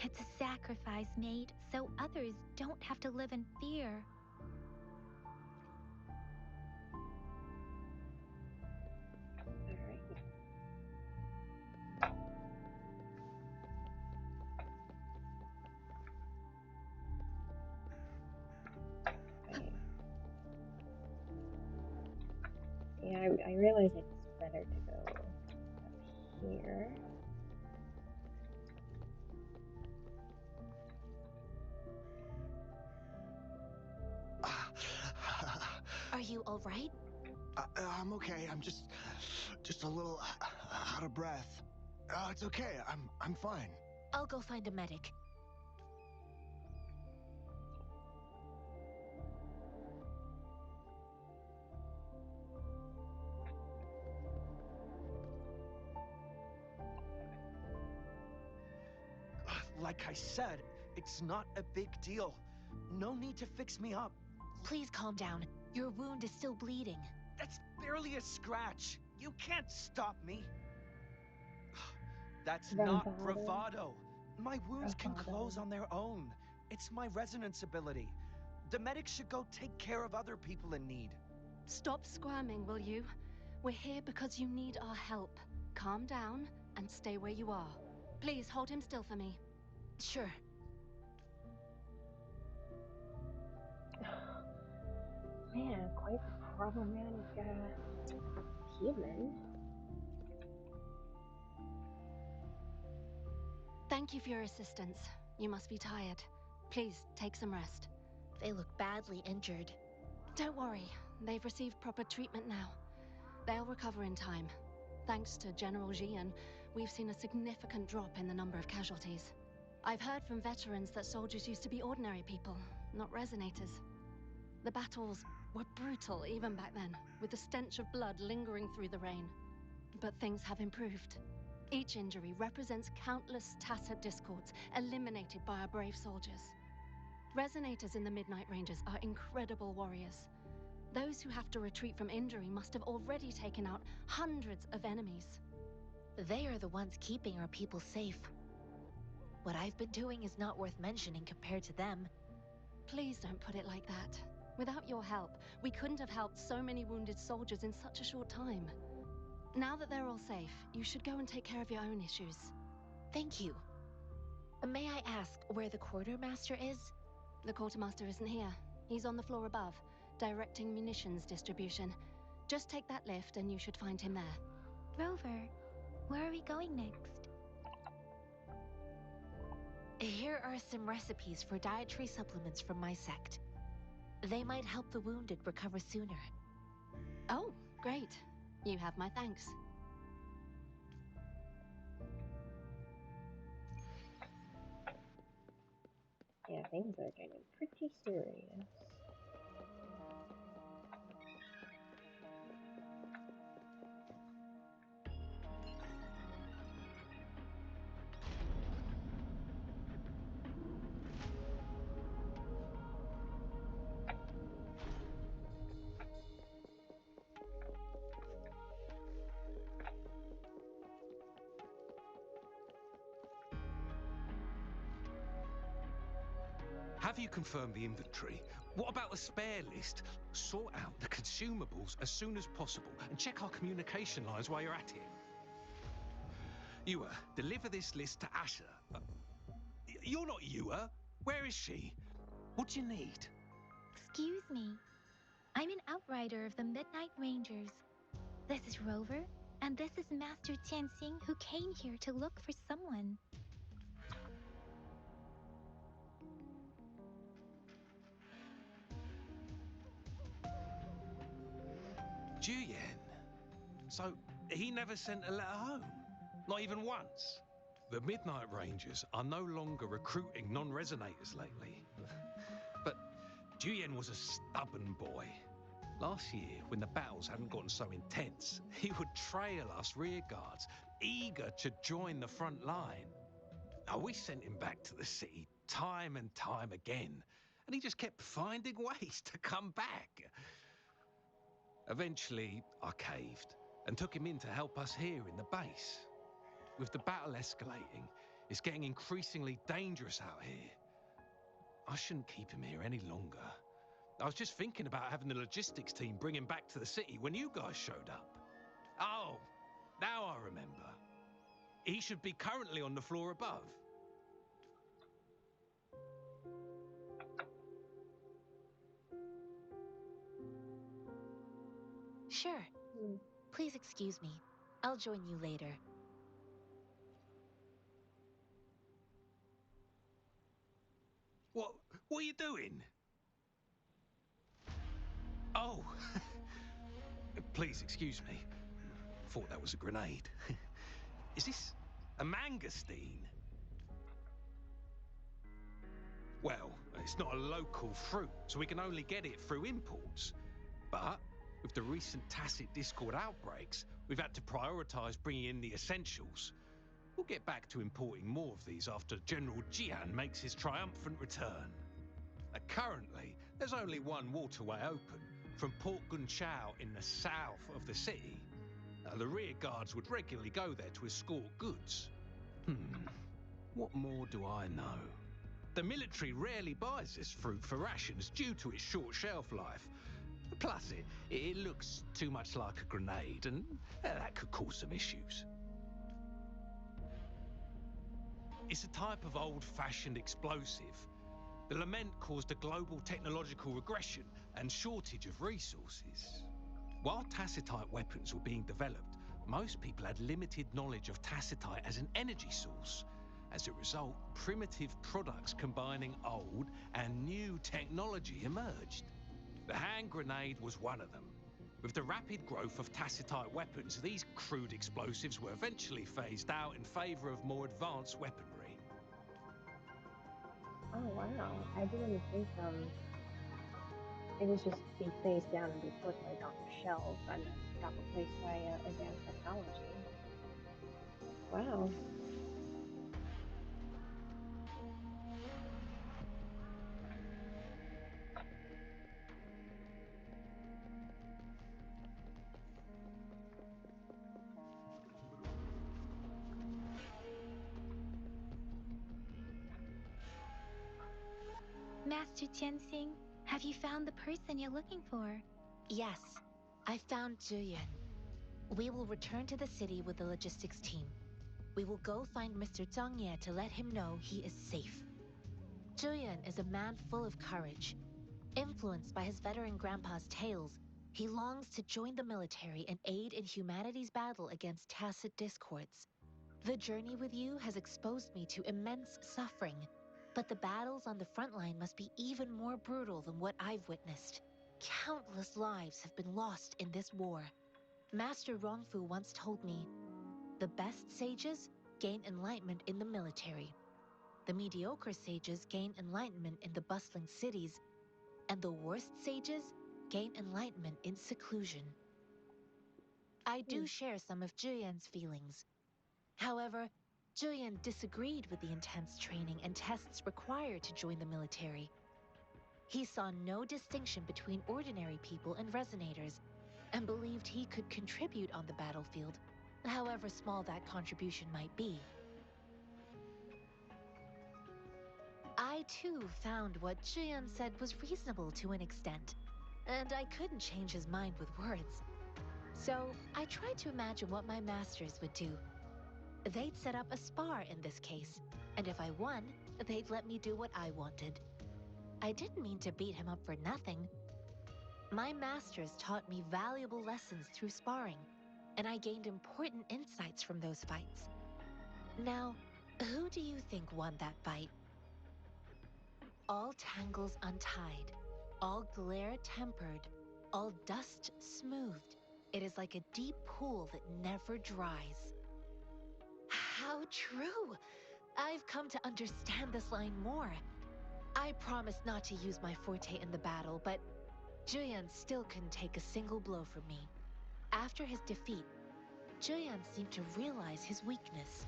It's a sacrifice made so others don't have to live in fear. Alright. Okay. Yeah, I realize it's better to go up here. Are you all right? I'm okay. I'm just a little out of breath. It's okay. I'm fine. I'll go find a medic. Like I said, it's not a big deal. No need to fix me up. Please calm down. Your wound is still bleeding. That's barely a scratch. You can't stop me. That's not bravado. My wounds can close on their own. It's my resonance ability. The medics should go take care of other people in need. Stop squirming, will you? We're here because you need our help. Calm down and stay where you are. Please hold him still for me. Sure. Man, quite the problematic human. Thank you for your assistance. You must be tired. Please, take some rest. They look badly injured. Don't worry. They've received proper treatment now. They'll recover in time. Thanks to General Jian, we've seen a significant drop in the number of casualties. I've heard from veterans that soldiers used to be ordinary people, not resonators. The battles were brutal even back then, with the stench of blood lingering through the rain. But things have improved. Each injury represents countless tacit discords eliminated by our brave soldiers. Resonators in the Midnight Rangers are incredible warriors. Those who have to retreat from injury must have already taken out hundreds of enemies. They are the ones keeping our people safe. What I've been doing is not worth mentioning compared to them. Please don't put it like that. Without your help, we couldn't have helped so many wounded soldiers in such a short time. Now that they're all safe, you should go and take care of your own issues. Thank you. May I ask where the quartermaster is? The quartermaster isn't here. He's on the floor above, directing munitions distribution. Just take that lift and you should find him there. Rover, where are we going next? Here are some recipes for dietary supplements from my sect. They might help the wounded recover sooner. Oh, great. You have my thanks. Yeah, things are getting pretty serious. Have you confirmed the inventory? What about the spare list? Sort out the consumables as soon as possible and check our communication lines while you're at it. Ewa, deliver this list to Asher. You're not Ewa. Where is she? What do you need? Excuse me. I'm an outrider of the Midnight Rangers. This is Rover, and this is Master Tianxing, who came here to look for someone. Juyen. So, he never sent a letter home? Not even once? The Midnight Rangers are no longer recruiting non-resonators lately. But Juyen was a stubborn boy. Last year, when the battles hadn't gotten so intense, he would trail us rearguards, eager to join the front line. Now, we sent him back to the city time and time again, and he just kept finding ways to come back. Eventually, I caved and took him in to help us here in the base. With the battle escalating, it's getting increasingly dangerous out here. I shouldn't keep him here any longer. I was just thinking about having the logistics team bring him back to the city when you guys showed up. Oh, now I remember. He should be currently on the floor above. Sure. Please excuse me. I'll join you later. What are you doing? Oh, please excuse me. Thought that was a grenade. Is this a mangosteen? Well, it's not a local fruit, so we can only get it through imports. But with the recent tacit discord outbreaks, we've had to prioritize bringing in the essentials. We'll get back to importing more of these after General Jian makes his triumphant return. Currently, there's only one waterway open, from Port Gunchao in the south of the city. The rear guards would regularly go there to escort goods. What more do I know? The military rarely buys this fruit for rations due to its short shelf life. Plus, it looks too much like a grenade, and that could cause some issues. It's a type of old-fashioned explosive. The lament caused a global technological regression and shortage of resources. While tacitite weapons were being developed, most people had limited knowledge of tacitite as an energy source. As a result, primitive products combining old and new technology emerged. The hand grenade was one of them. With the rapid growth of tacitite weapons, these crude explosives were eventually phased out in favor of more advanced weaponry. Oh wow, I didn't think It would just be phased down and be put like on a shelf and then got replaced by advanced technology. Wow. Master Tianxing, have you found the person you're looking for? Yes, I found Zhuyan. We will return to the city with the logistics team. We will go find Mr. Zhang Ye to let him know he is safe. Zhuyan is a man full of courage. Influenced by his veteran grandpa's tales, he longs to join the military and aid in humanity's battle against tacit discords. The journey with you has exposed me to immense suffering, but the battles on the front line must be even more brutal than what I've witnessed. Countless lives have been lost in this war. Master Rongfu once told me, the best sages gain enlightenment in the military. The mediocre sages gain enlightenment in the bustling cities, and the worst sages gain enlightenment in seclusion. I do share some of Zhuyan's feelings. However, Zhuyan disagreed with the intense training and tests required to join the military. He saw no distinction between ordinary people and resonators, and believed he could contribute on the battlefield, however small that contribution might be. I too found what Zhuyan said was reasonable to an extent, and I couldn't change his mind with words. So I tried to imagine what my masters would do. They'd set up a spar in this case, and if I won, they'd let me do what I wanted. I didn't mean to beat him up for nothing. My masters taught me valuable lessons through sparring, and I gained important insights from those fights. Now, who do you think won that fight? All tangles untied, all glare tempered, all dust smoothed. It is like a deep pool that never dries. How true! I've come to understand this line more. I promised not to use my forte in the battle, but Zhuyan still couldn't take a single blow from me. After his defeat, Zhuyan seemed to realize his weakness.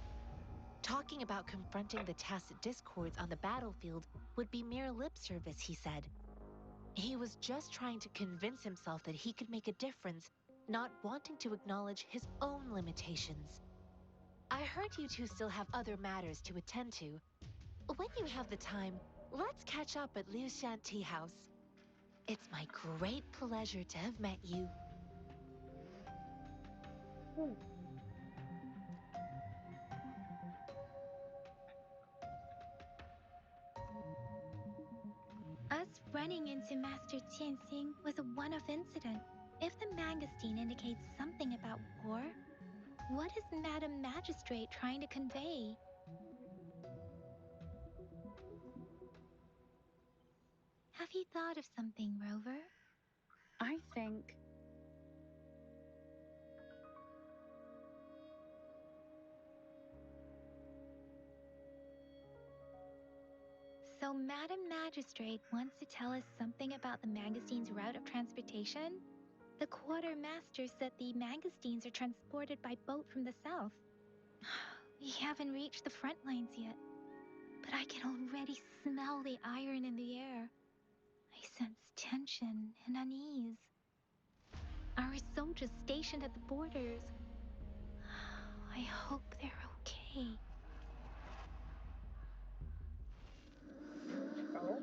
Talking about confronting the tacit discords on the battlefield would be mere lip service, he said. He was just trying to convince himself that he could make a difference, not wanting to acknowledge his own limitations. I heard you two still have other matters to attend to. When you have the time, let's catch up at Liu Shan Tea House. It's my great pleasure to have met you. Us running into Master Tianxing was a one-off incident. If the magazine indicates something about war, what is Madam Magistrate trying to convey? Have you thought of something, Rover? I think So Madam Magistrate wants to tell us something about the magazine's route of transportation? The quartermaster said the magazines are transported by boat from the south. We haven't reached the front lines yet, but I can already smell the iron in the air. I sense tension and unease. Our soldiers stationed at the borders. I hope they're okay. Oh.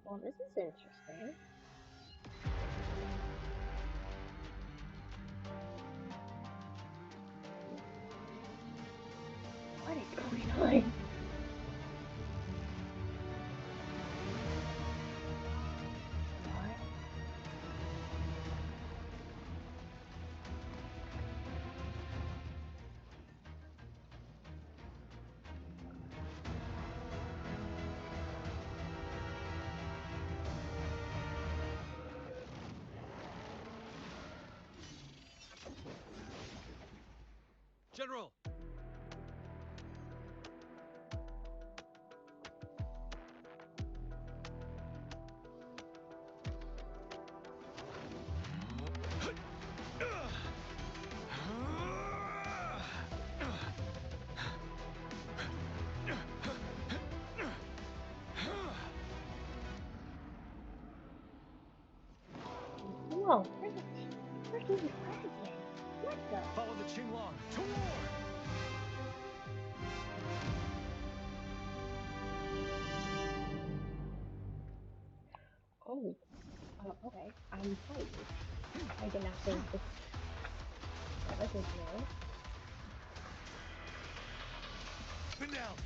Well, this is interesting. What is going on? What? General! Whoa, freaking dragon! What the? Follow the Qinglong to war! Oh, okay. I'm fighting. I didn't actually just. That was new. Finale!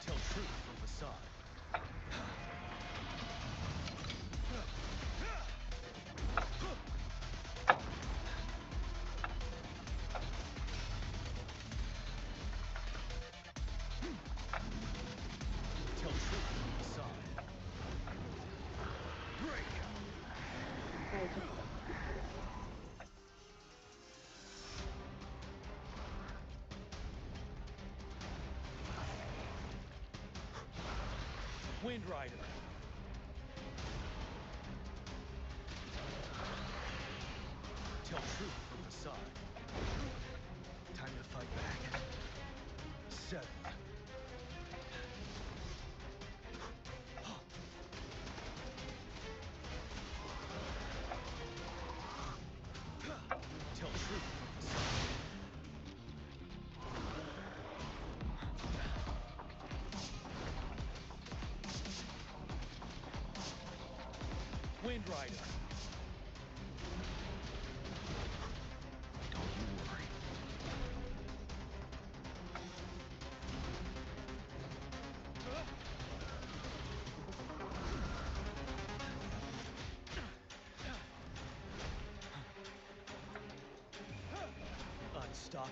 Tell truth from facade. Tell truth from facade. Break! I just. Wind Rider! Tell truth from facade. Time to fight back. 7. Tell truth from facade. Wind Rider! Don't you worry. Unstoppable.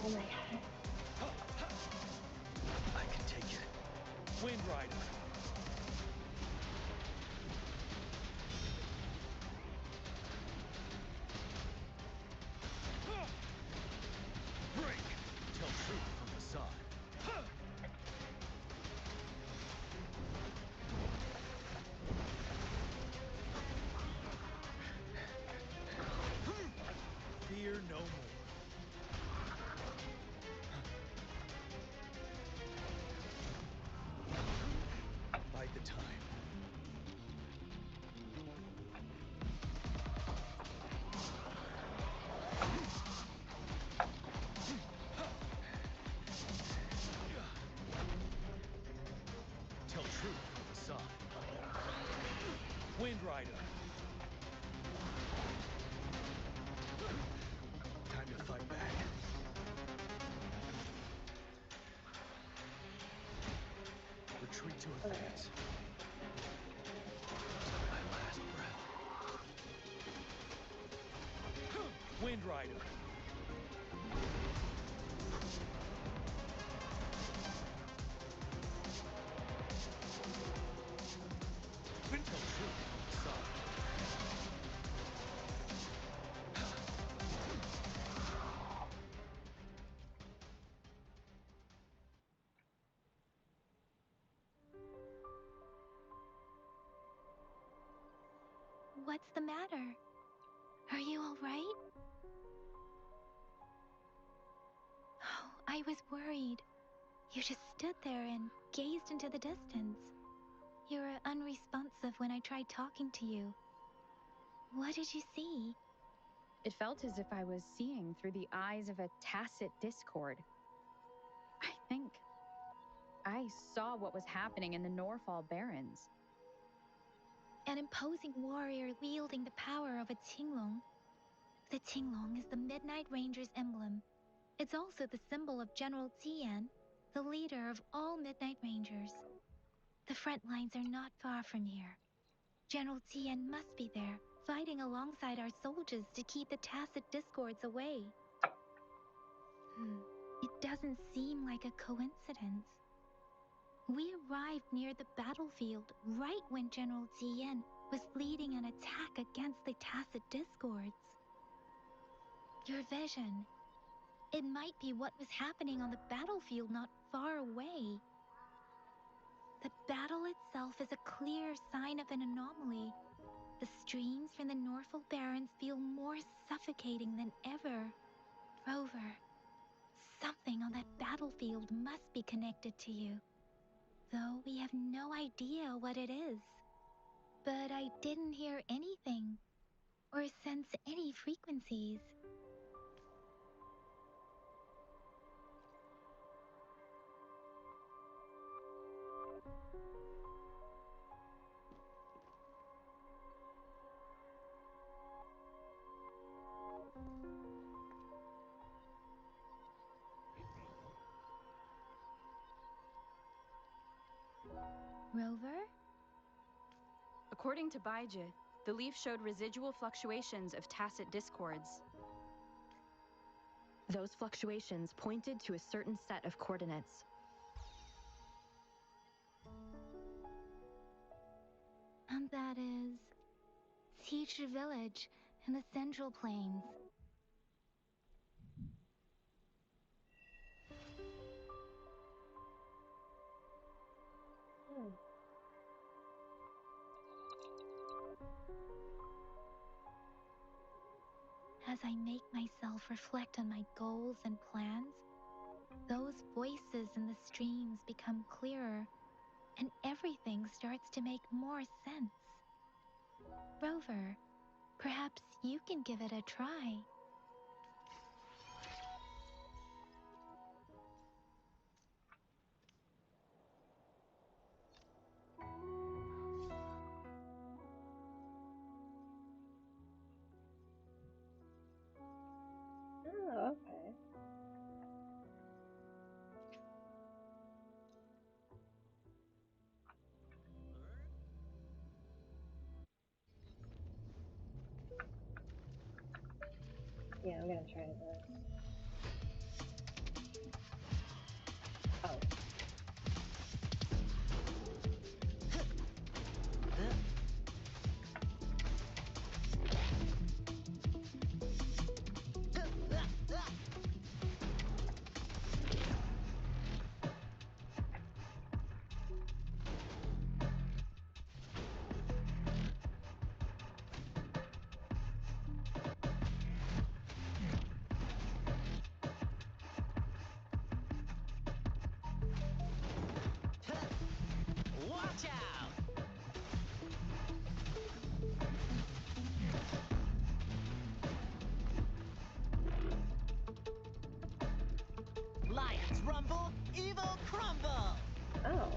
Oh my god. I can take it. Wind Rider! Break! Tell truth from facade. Fear no more. Bide the time. Tell truth from facade. Wind Rider! Time to fight back. Retreat to advance. Till my last breath. Wind Rider! Tell truth from facade. What's the matter? Are you all right? Oh, I was worried. You just stood there and gazed into the distance. You were unresponsive when I tried talking to you. What did you see? It felt as if I was seeing through the eyes of a tacit discord. I think I saw what was happening in the Norfall Barrens. An imposing warrior wielding the power of a Qinglong. The Qinglong is the Midnight Ranger's emblem. It's also the symbol of General Tian, the leader of all Midnight Rangers. The front lines are not far from here. General Tian must be there, fighting alongside our soldiers to keep the tacit discords away. It doesn't seem like a coincidence. We arrived near the battlefield right when General Jian was leading an attack against the Tacit Discords. Your vision. It might be what was happening on the battlefield not far away. The battle itself is a clear sign of an anomaly. The streams from the Norfolk Barrens feel more suffocating than ever. Rover, something on that battlefield must be connected to you, though we have no idea what it is. But I didn't hear anything or sense any frequencies. Rover? According to Baiji, the leaf showed residual fluctuations of tacit discords. Those fluctuations pointed to a certain set of coordinates. And that is Teacher Village in the Central Plains. As I make myself reflect on my goals and plans, those voices in the streams become clearer, and everything starts to make more sense. Rover, perhaps you can give it a try. Oh, okay. Yeah, I'm gonna try this. Oh. Watch out! Lions rumble, evil crumble! Oh.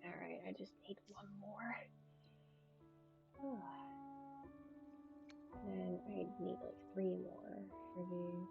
Alright, I just need one more. And I need like 3 more for these.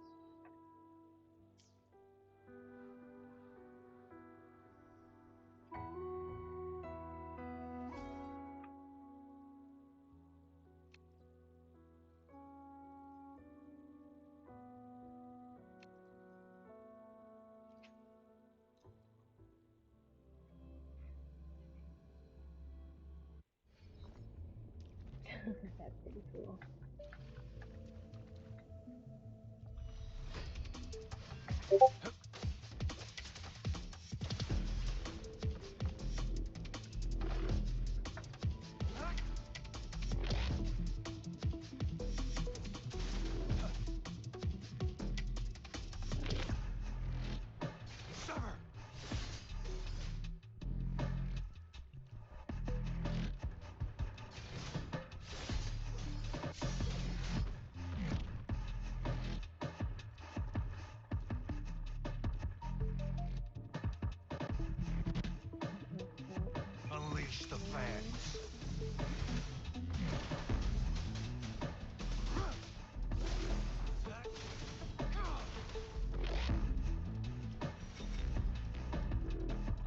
That's pretty cool. Unleash the fans.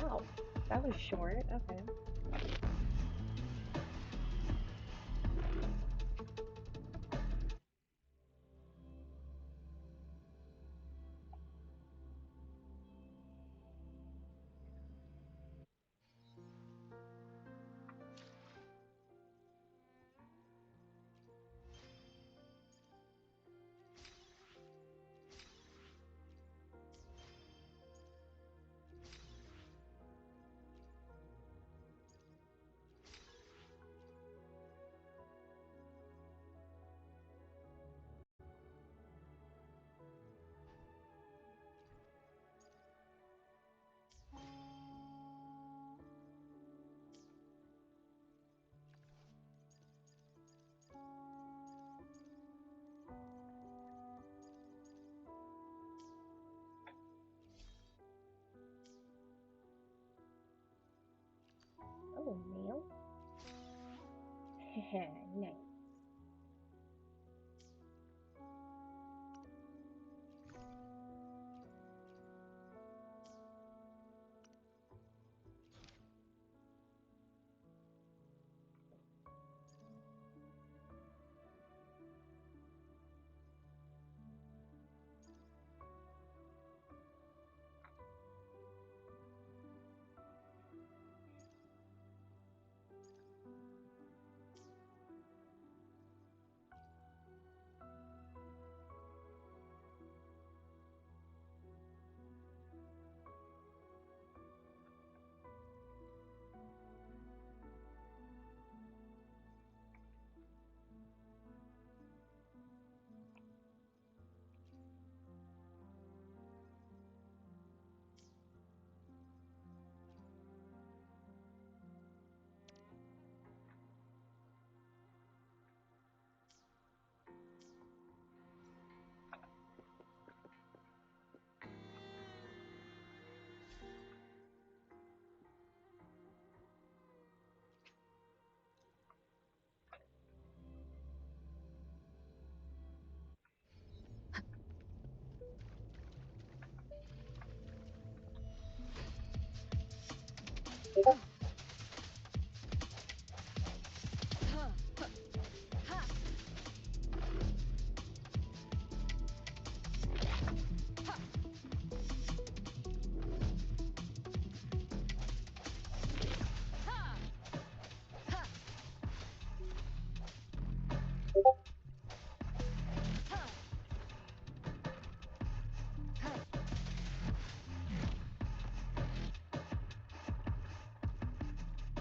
Oh, that was short. Okay. Oh, mail. Nice.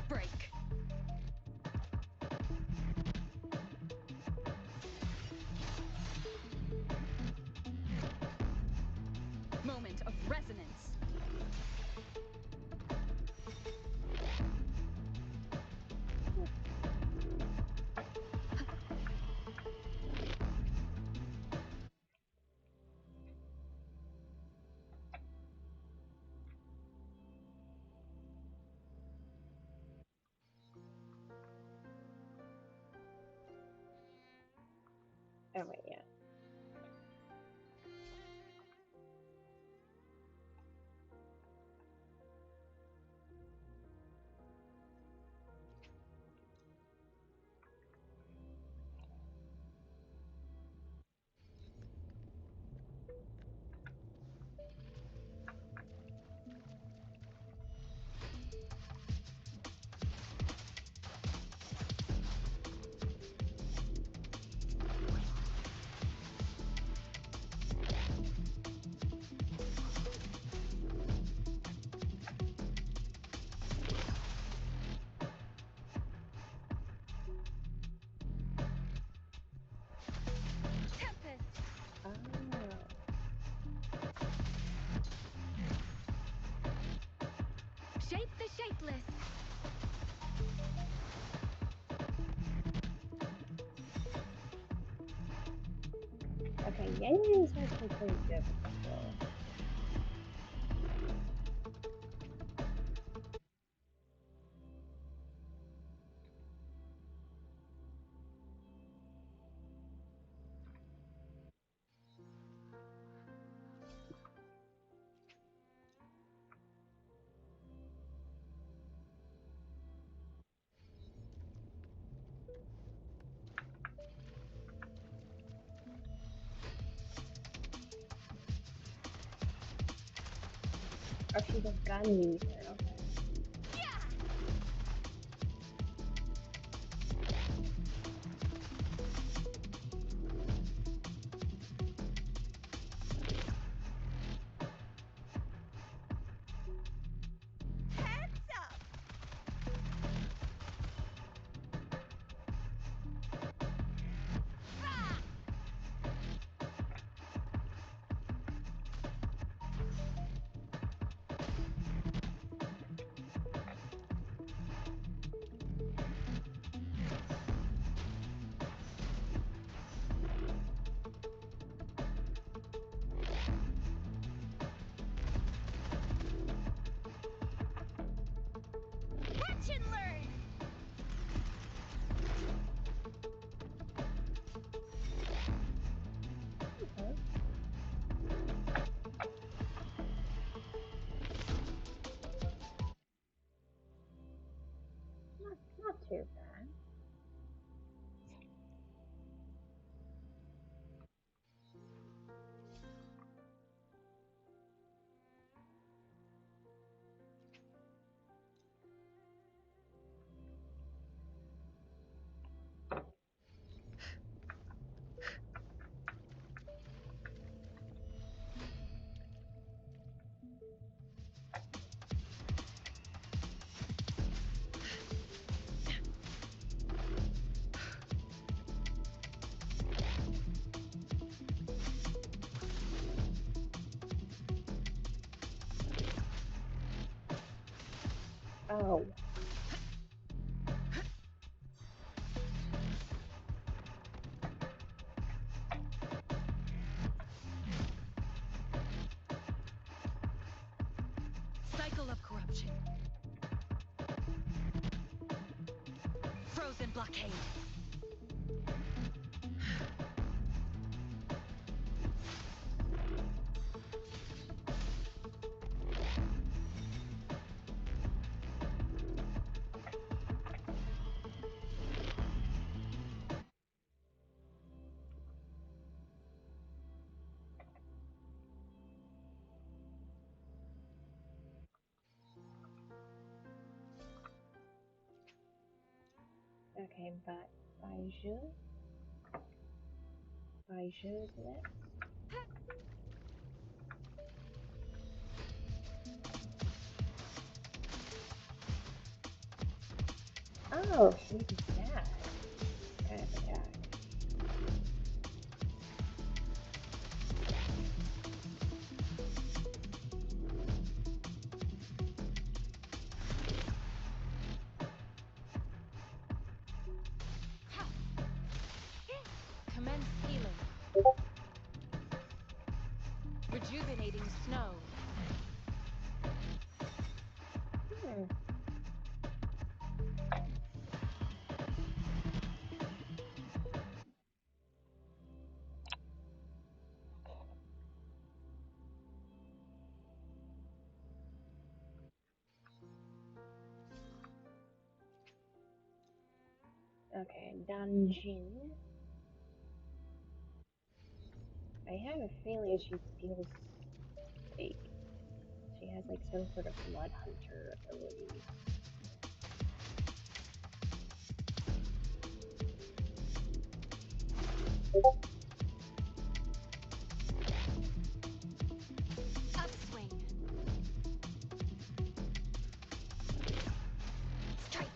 Break. Moment of resonance. Oh wait, yeah. Sightless. Okay, getting is actually pretty difficult. Oh, she's a gun user. Okay. Watch and learn. Okay. Not too bad. Oh. Cycle of corruption. Frozen blockade. Okay, but Baiju. Baiju's next. Oh, she uses that kind of attack. Commence healing. Rejuvenating snow. Hmm. Okay, Dungeon. I have a feeling she feels like she has like some sort of blood hunter ability. Upswing. Strike.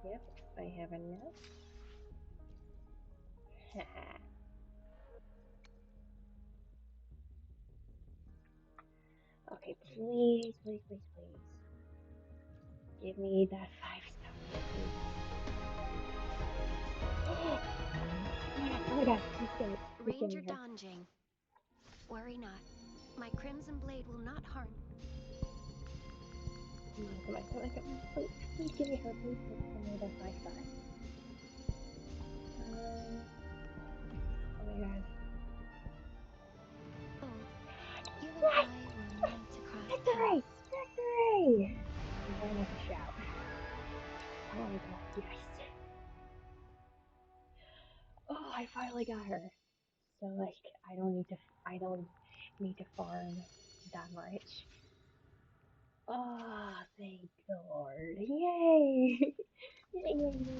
Yep, I have enough. Okay, please, please, please, please. Give me that 5-star, please. Oh my god, he's getting Ranger her. Donjing. Worry not. My crimson blade will not harm. Come on, come on, come on, come on. Please, please give me her, please give me that 5-star. Oh my god. Oh, you and Yes! I were meant to cross Victory! paths. Victory! I'm going to shout. Oh my god, yes. Oh, I finally got her. So like, I don't need to farm that much. Oh, thank the Lord. Yay! Yay, yay, yay.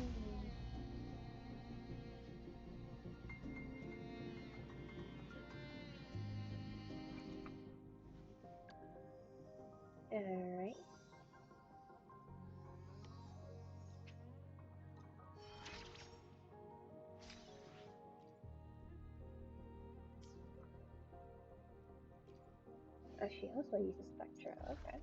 Alright. Oh, she also uses Spectra. Okay.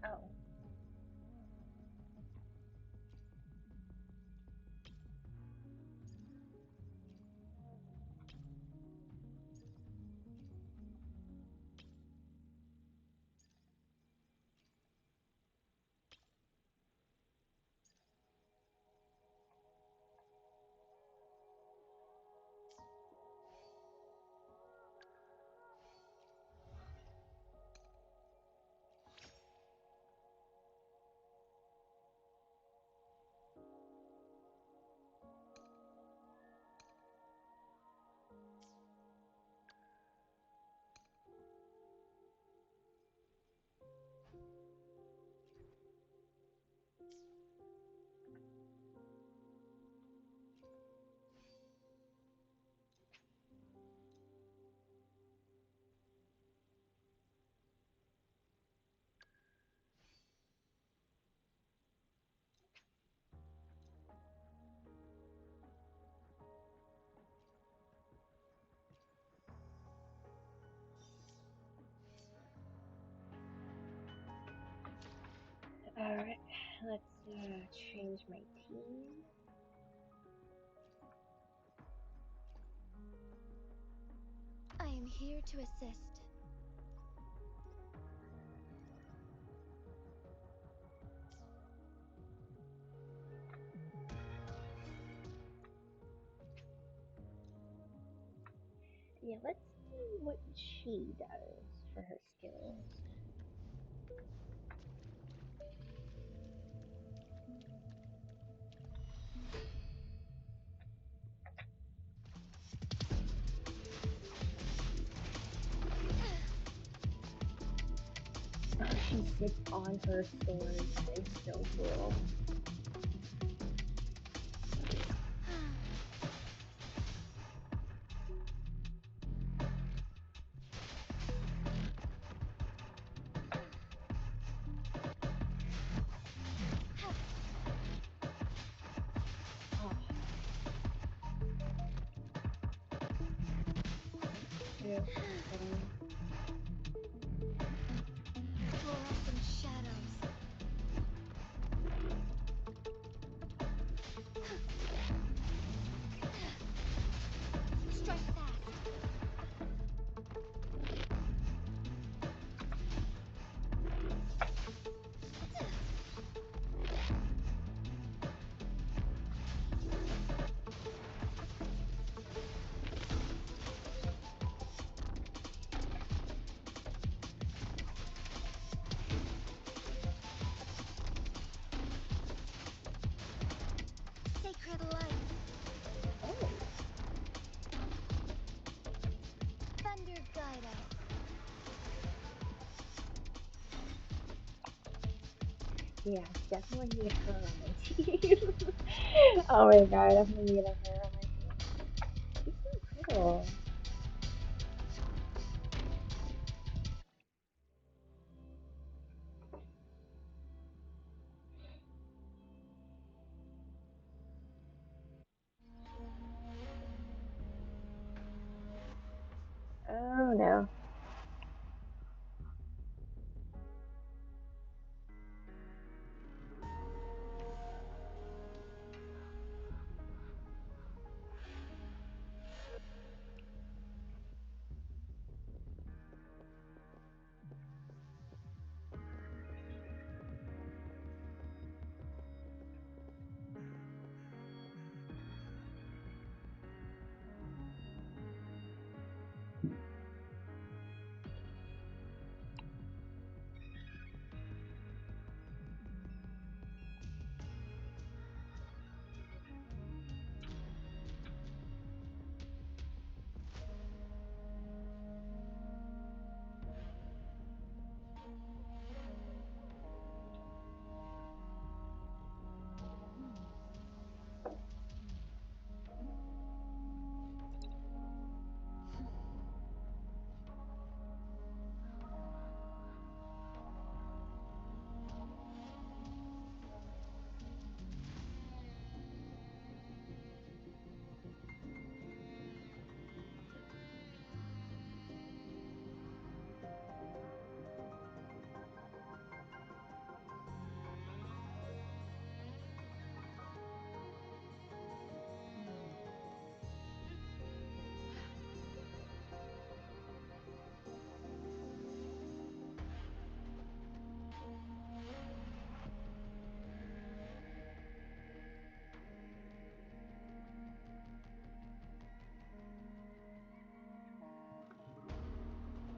Oh. Alright. Let's change my team. I am here to assist. Yeah, let's see what she does for her skills. Oh, she sits on her sword. That is so cool. Oh. Yeah, Fluorescent shadows. Strike fast. Yeah, definitely need her on my team. Oh my god, definitely need her on my team. She's so cool.